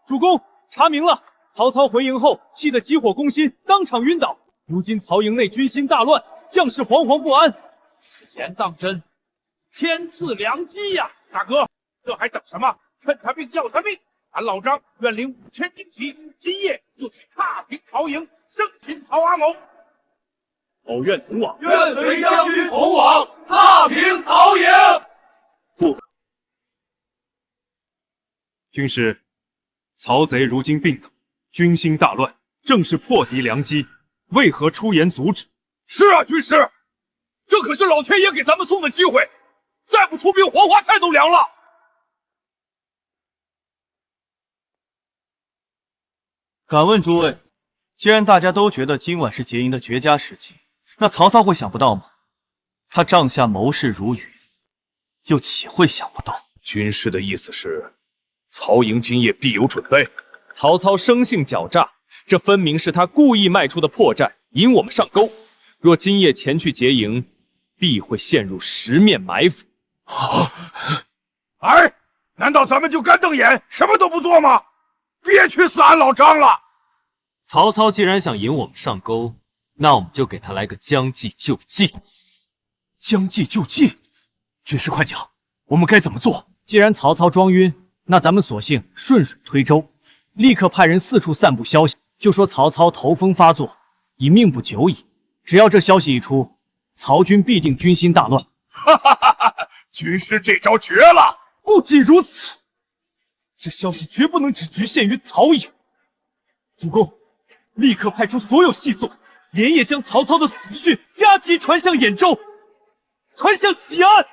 主公，查明了，曹操回营后气得急火攻心，当场晕倒。如今曹营内军心大乱，将士惶惶不安。此言当真，天赐良机呀！大哥，这还等什么？趁他病要他命！俺老张愿领5000精骑，今夜就去踏平曹营，生擒曹阿谋。偶愿同往，愿随将军同往，踏平曹营。军师，曹贼如今病倒，军心大乱，正是破敌良机，为何出言阻止？是啊，军师，这可是老天爷给咱们送的机会，再不出兵，黄花菜都凉了。敢问诸位，既然大家都觉得今晚是劫营的绝佳时机，那曹操会想不到吗？他帐下谋士如雨，又岂会想不到？军师的意思是，曹营今夜必有准备。曹操生性狡诈，这分明是他故意迈出的破绽，引我们上钩。若今夜前去劫营，必会陷入10面埋伏。哎，难道咱们就干瞪眼，什么都不做吗？别去死俺老张了！曹操既然想引我们上钩，那我们就给他来个将计就计。将计就计，军师快讲，我们该怎么做？既然曹操装晕，那咱们索性顺水推舟，立刻派人四处散布消息，就说曹操头风发作，已命不久矣。只要这消息一出，曹军必定军心大乱。哈哈哈哈！军师这招绝了！不仅如此，这消息绝不能只局限于曹营。主公，立刻派出所有细作，连夜将曹操的死讯加急传向兖州，传向西安。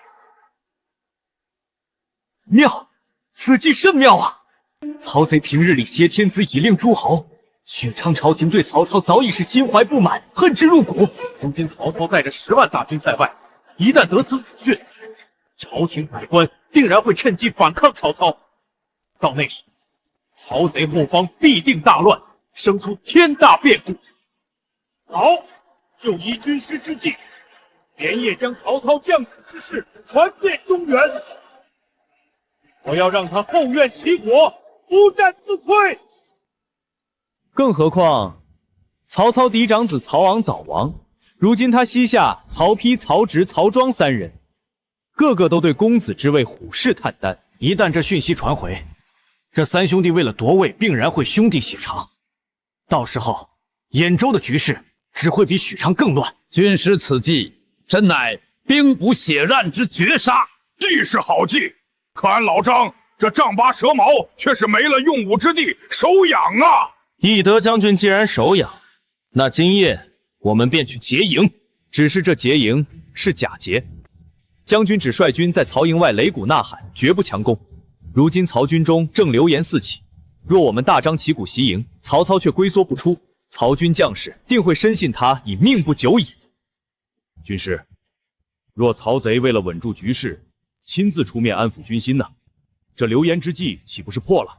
妙，此计甚妙啊！曹贼平日里挟天子以令诸侯，许昌朝廷对曹操早已是心怀不满，恨之入骨。如今曹操带着10万大军在外，一旦得此死讯，朝廷百官定然会趁机反抗曹操。到那时，曹贼后方必定大乱，生出天大变故。好，就依军师之计，连夜将曹操将死之事传遍中原。我要让他后院起火，不战自溃。更何况，曹操嫡长子曹昂早亡，如今他膝下曹丕、曹植、曹庄3人，个个都对公子之位虎视眈眈。一旦这讯息传回，这3兄弟为了夺位，定然会兄弟血肠。到时候，兖州的局势只会比许昌更乱。军师此计，真乃兵不血刃之绝杀。计是好计，可俺老张这丈八蛇矛却是没了用武之地，手痒啊！翼德将军既然手痒，那今夜我们便去劫营。只是这劫营是假劫，将军只率军在曹营外擂鼓呐喊，绝不强攻。如今曹军中正流言四起，若我们大张旗鼓袭营，曹操却龟缩不出，曹军将士定会深信他已命不久矣。军师，若曹贼为了稳住局势，亲自出面安抚军心呢？这流言之计岂不是破了？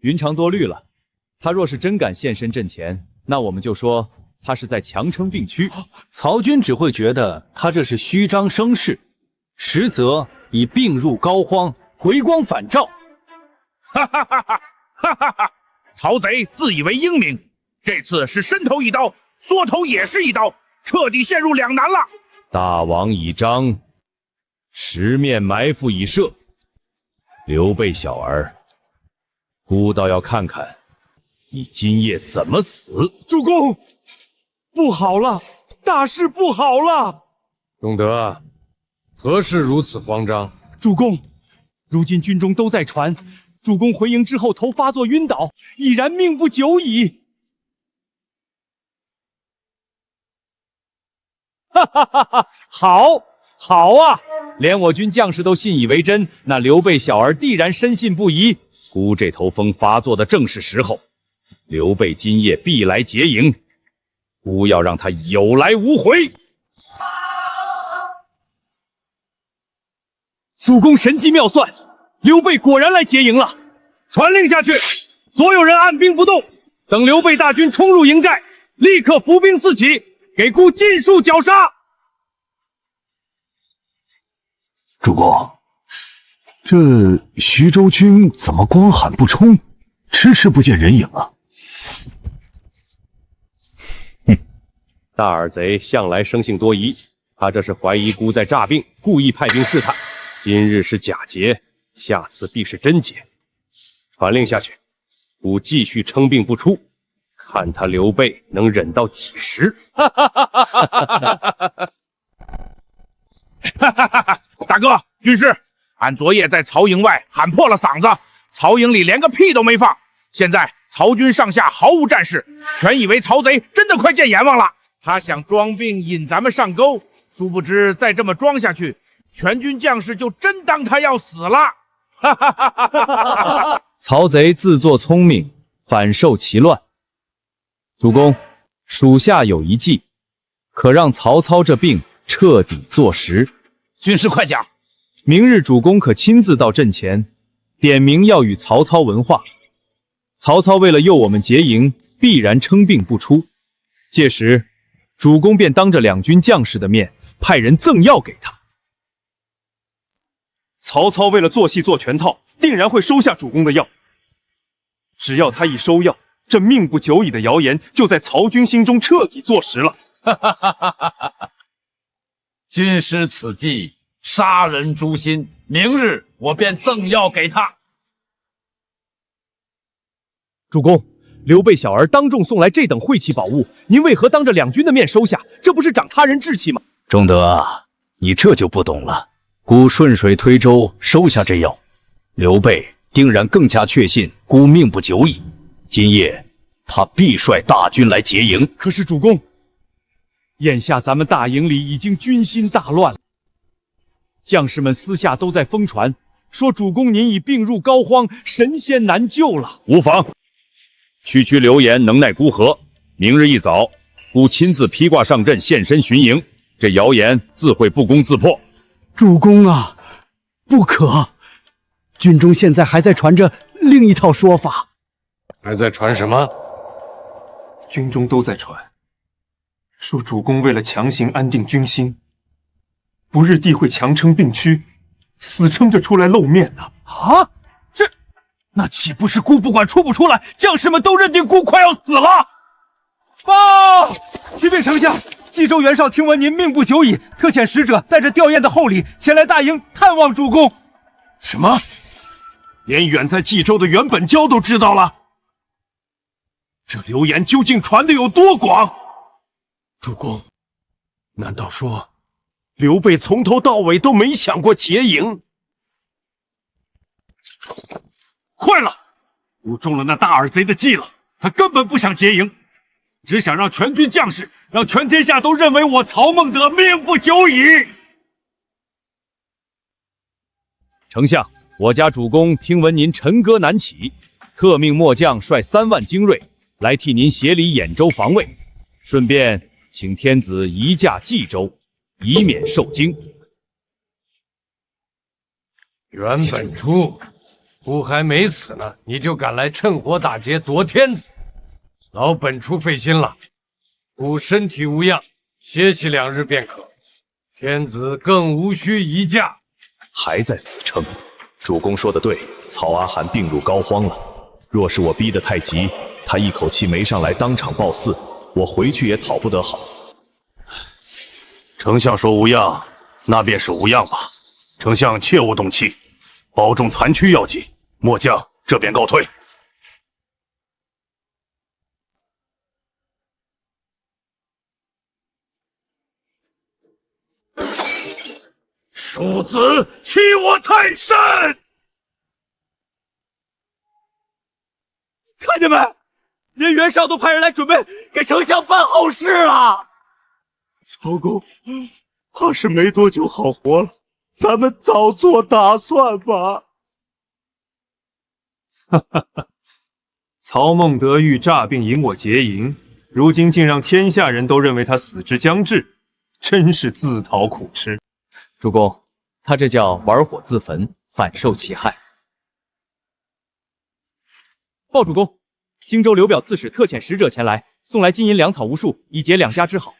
云长多虑了，他若是真敢现身阵前，那我们就说他是在强撑病躯。曹军只会觉得他这是虚张声势，实则已病入膏肓，回光返照。哈哈哈哈哈哈哈！曹贼自以为英明，这次是伸头一刀，缩头也是一刀，彻底陷入两难了。大网已张，十面埋伏已设。刘备小儿，孤倒要看看你今夜怎么死。主公，不好了，大事不好了！仲德，何事如此慌张？主公，如今军中都在传，主公回营之后头发作晕倒，已然命不久矣。哈哈哈哈！好，好啊！连我军将士都信以为真，那刘备小儿必然深信不疑。孤这头风发作的正是时候，刘备今夜必来劫营，孤要让他有来无回。主公神机妙算，刘备果然来劫营了。传令下去，所有人按兵不动，等刘备大军冲入营寨，立刻伏兵四起，给孤尽数绞杀。主公，这徐州军怎么光喊不冲，迟迟不见人影啊？大耳贼向来生性多疑，他这是怀疑孤在诈病，故意派兵试探。今日是假劫，下次必是真劫。传令下去，孤继续称病不出，看他刘备能忍到几时。哈哈哈哈哈哈！哈哈哈哈！大哥，军师，俺昨夜在曹营外喊破了嗓子，曹营里连个屁都没放。现在曹军上下毫无战事，全以为曹贼真的快见阎王了。他想装病引咱们上钩，殊不知再这么装下去，全军将士就真当他要死了。哈哈哈哈哈哈！曹贼自作聪明，反受其乱。主公，属下有一计，可让曹操这病彻底坐实。军师快讲。明日主公可亲自到阵前，点名要与曹操问话。曹操为了诱我们劫营，必然称病不出。届时，主公便当着两军将士的面，派人赠药给他。曹操为了做戏做全套，定然会收下主公的药。只要他一收药，这命不久矣的谣言就在曹军心中彻底坐实了。哈哈哈哈哈哈！军师此计杀人诛心，明日我便赠药给他。主公，刘备小儿当众送来这等晦气宝物，您为何当着两军的面收下？这不是长他人志气吗？仲德啊，你这就不懂了。孤顺水推舟收下这药，刘备定然更加确信孤命不久矣。今夜他必率大军来劫营。可是主公，眼下咱们大营里已经军心大乱了，将士们私下都在疯传，说主公您已病入膏肓，神仙难救了。无妨，区区流言能奈孤何？明日一早，孤亲自披挂上阵，现身巡营，这谣言自会不攻自破。主公啊，不可！军中现在还在传着另一套说法。还在传什么？军中都在传，说主公为了强行安定军心，不日必会强撑病躯，死撑着出来露面呢。啊，那岂不是孤不管出不出来，将士们都认定孤快要死了？报！启禀丞相，冀州袁绍听闻您命不久矣，特遣使者带着吊唁的厚礼前来大营探望主公。什么？连远在冀州的袁本交都知道了？这流言究竟传得有多广？主公，难道说刘备从头到尾都没想过劫营？坏了，我中了那大耳贼的计了。他根本不想劫营，只想让全军将士，让全天下都认为我曹孟德命不久矣。丞相，我家主公听闻您沉歌难起，特命末将率3万精锐来替您协理兖州防卫，顺便请天子移驾冀州，以免受惊。袁本初，孤还没死呢，你就敢来趁火打劫夺天子，老本初费心了。孤身体无恙，歇息2日便可。天子更无需移驾。还在死撑。主公说的对，曹阿含病入膏肓了。若是我逼得太急，他一口气没上来当场暴死，我回去也讨不得好。丞相说无恙，那便是无恙吧。丞相切勿动气，保重残躯要紧。末将这便告退。庶子欺我太甚！看见没？连袁绍都派人来准备给丞相办后事了。曹公，怕是没多久好活了，咱们早做打算吧。哈哈哈！曹孟德欲诈病引我劫营，如今竟让天下人都认为他死之将至，真是自讨苦吃。主公，他这叫玩火自焚，反受其害。报主公，荆州刘表刺史特遣使者前来，送来金银粮草无数，以结两家之好。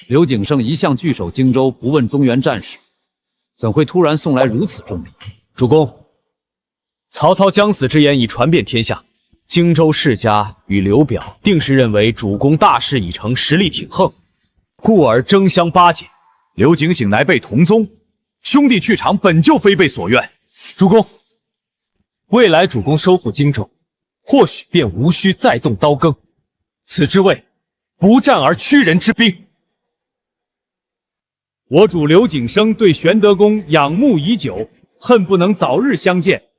刘景升一向据守荆州，不问中原战事，怎会突然送来如此重礼？主公，曹操将死之言已传遍天下，荆州世家与刘表定是认为主公大事已成，实力挺横，故而争相巴结。刘景醒乃备同宗，兄弟去场本就非备所愿。主公，未来主公收复荆州，或许便无需再动刀耕，此之谓不战而屈人之兵。我主刘景升对玄德公仰慕已久，恨不能早日相见。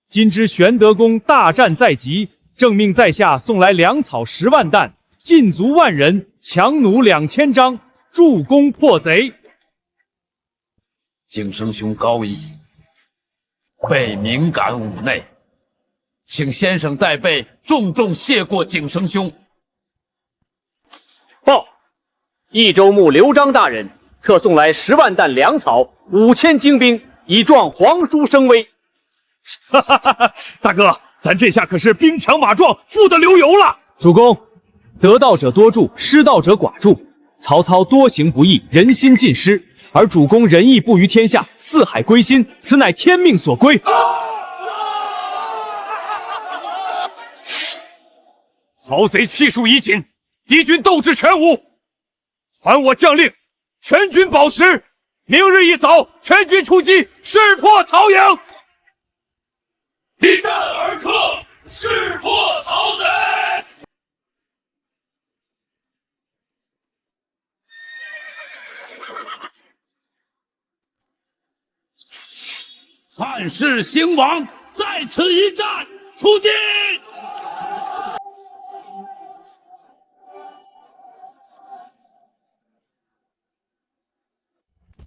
今知玄德公大战在即，正命在下送来粮草10万担，禁卒1万人，强弩2000张，助攻破贼。景升兄高义，备敏感妩内，请先生代备重重谢过景升兄。报，益州牧刘璋大人特送来10万担粮草，5000精兵，以壮皇叔声威。哈哈哈哈！大哥，咱这下可是兵强马壮，富得流油了。主公，得道者多助，失道者寡助。曹操多行不义，人心尽失，而主公仁义布于天下，四海归心，此乃天命所归。曹贼气数已尽，敌军斗志全无，传我将令，全军保实。明日一早，全军出击，势破曹营。一战而克，识破曹贼！汉室兴亡，在此一战，出击！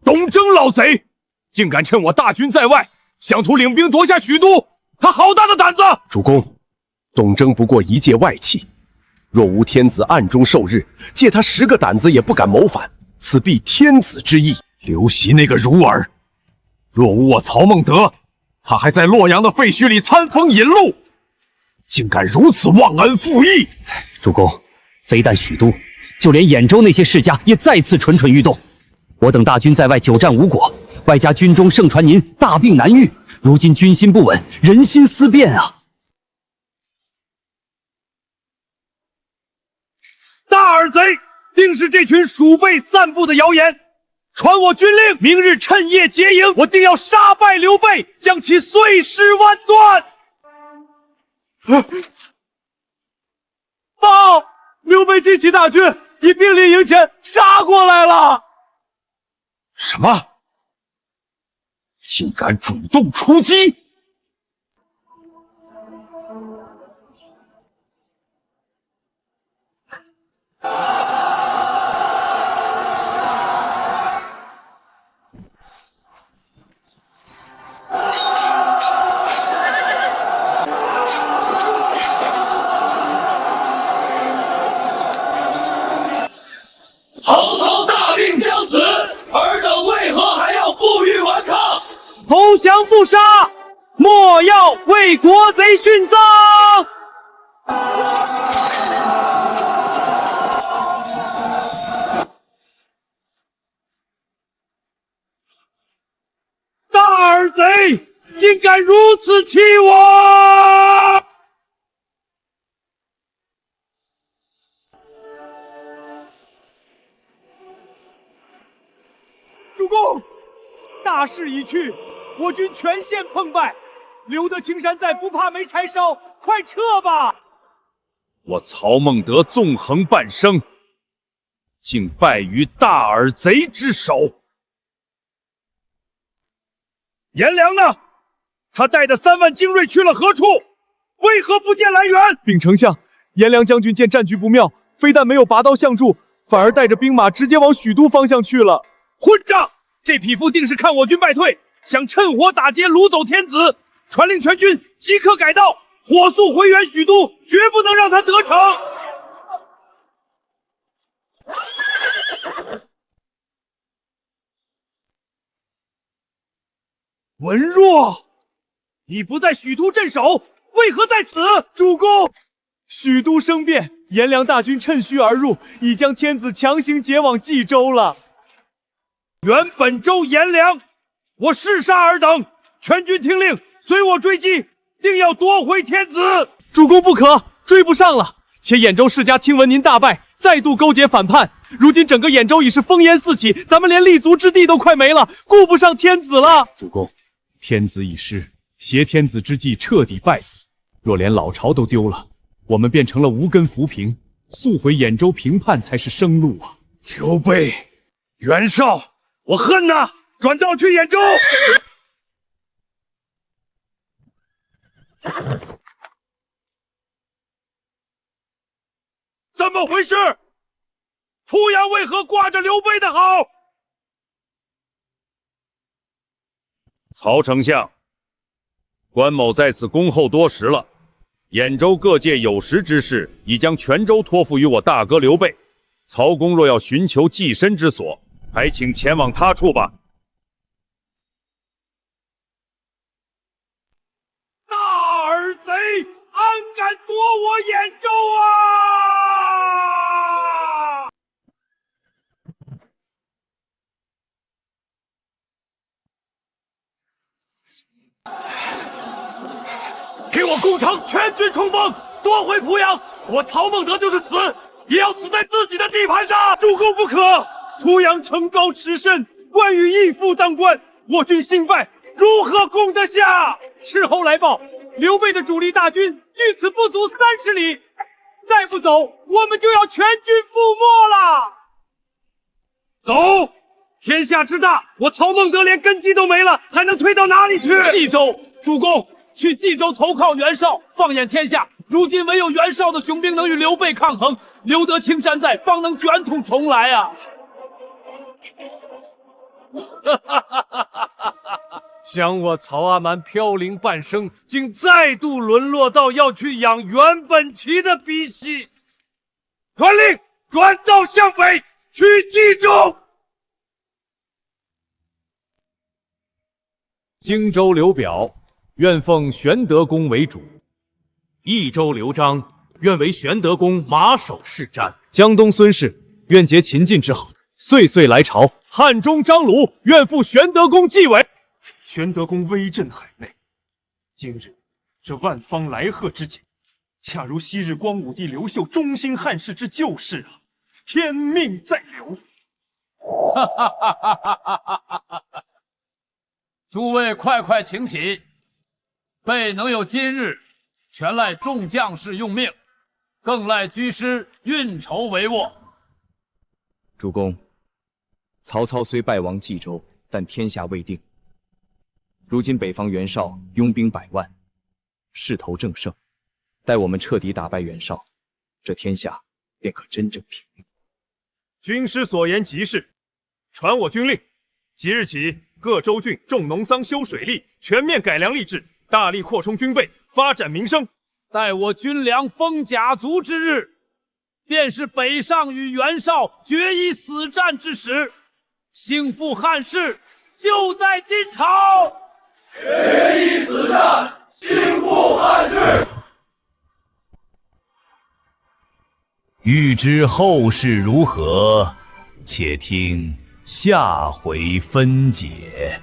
东征老贼，竟敢趁我大军在外，想图领兵夺下许都，他好大的胆子！主公，东征不过一介外戚，若无天子暗中授日，借他10个胆子也不敢谋反，此必天子之意。刘袭那个孺儿，若无我曹孟德，他还在洛阳的废墟里餐风饮露，竟敢如此忘恩负义！主公，非但许都，就连兖州那些世家也再次蠢蠢欲动。我等大军在外久战无果，外加军中盛传您大病难愈，如今军心不稳，人心思变啊！大耳贼，定是这群鼠辈散布的谣言。传我军令，明日趁夜结营，我定要杀败刘备，将其碎尸万段。报！刘备集齐大军，以兵临营前杀过来了。什么？竟敢主动出击！曹操大病将死，尔等为何还要负隅顽抗？投降不杀，莫要为国贼殉葬！大耳贼，竟敢如此欺我！主公，大势已去，我军全线碰败，留得青山在，不怕没柴烧，快撤吧！我曹孟德纵横半生，竟败于大耳贼之手。颜良呢？他带的3万精锐去了何处？为何不见来援？禀丞相，颜良将军见战局不妙，非但没有拔刀相助，反而带着兵马直接往许都方向去了。混账！这匹夫定是看我军败退，想趁火打劫，掳走天子。传令全军即刻改道，火速回援许都，绝不能让他得逞。文若，你不在许都镇守，为何在此？主公，许都生变，颜良大军趁虚而入，已将天子强行解往冀州了。原本州颜良，我誓杀尔等，全军听令，随我追击，定要夺回天子。主公不可，追不上了。且兖州世家听闻您大败，再度勾结反叛，如今整个兖州已是烽烟四起，咱们连立足之地都快没了，顾不上天子了。主公，天子已失，挟天子之计彻底败矣。若连老巢都丢了，我们便成了无根浮萍，速回兖州平叛才是生路啊！刘备、袁绍。我恨呐！转道去兖州。怎么回事？濮阳为何挂着刘备的好？曹丞相，关某在此恭候多时了。兖州各界有识之士已将全州托付于我大哥刘备。曹公若要寻求寄身之所，还请前往他处吧。大耳贼，安敢夺我兖州啊！给我攻城，全军冲锋，夺回濮阳！我曹孟德就是死，也要死在自己的地盘上！主公不可！濮阳城高池深，关羽义父当关，我军兴败，如何攻得下？斥候来报，刘备的主力大军距此不足30里，再不走，我们就要全军覆没了。走！天下之大，我曹孟德连根基都没了，还能退到哪里去？冀州，主公，去冀州投靠袁绍，放眼天下，如今唯有袁绍的雄兵能与刘备抗衡，留得青山在，方能卷土重来啊！想我曹阿瞒飘零半生，竟再度沦落到要去养袁本齐的鼻息。传令，转道向北，去冀州。荆州刘表愿奉玄德公为主，益州刘璋愿为玄德公马首是瞻，江东孙氏愿结秦晋之好，岁岁来朝。汉中张鲁愿负玄德公继位。玄德公威震海内，今日这万方来贺之景，恰如昔日光武帝刘秀忠心汉室之旧事啊！天命在刘。诸位快快请起，备能有今日，全赖众将士用命，更赖军师运筹帷幄。主公，曹操虽败亡冀州，但天下未定。如今北方袁绍拥兵100万，势头正盛，待我们彻底打败袁绍，这天下便可真正平定。军师所言极是，传我军令，即日起各州郡种农桑修水利，全面改良吏治，大力扩充军备，发展民生。待我军粮丰甲足之日，便是北上与袁绍决一死战之时。兴复汉室，就在今朝。决一死战，兴复汉室。欲知后事如何，且听下回分解。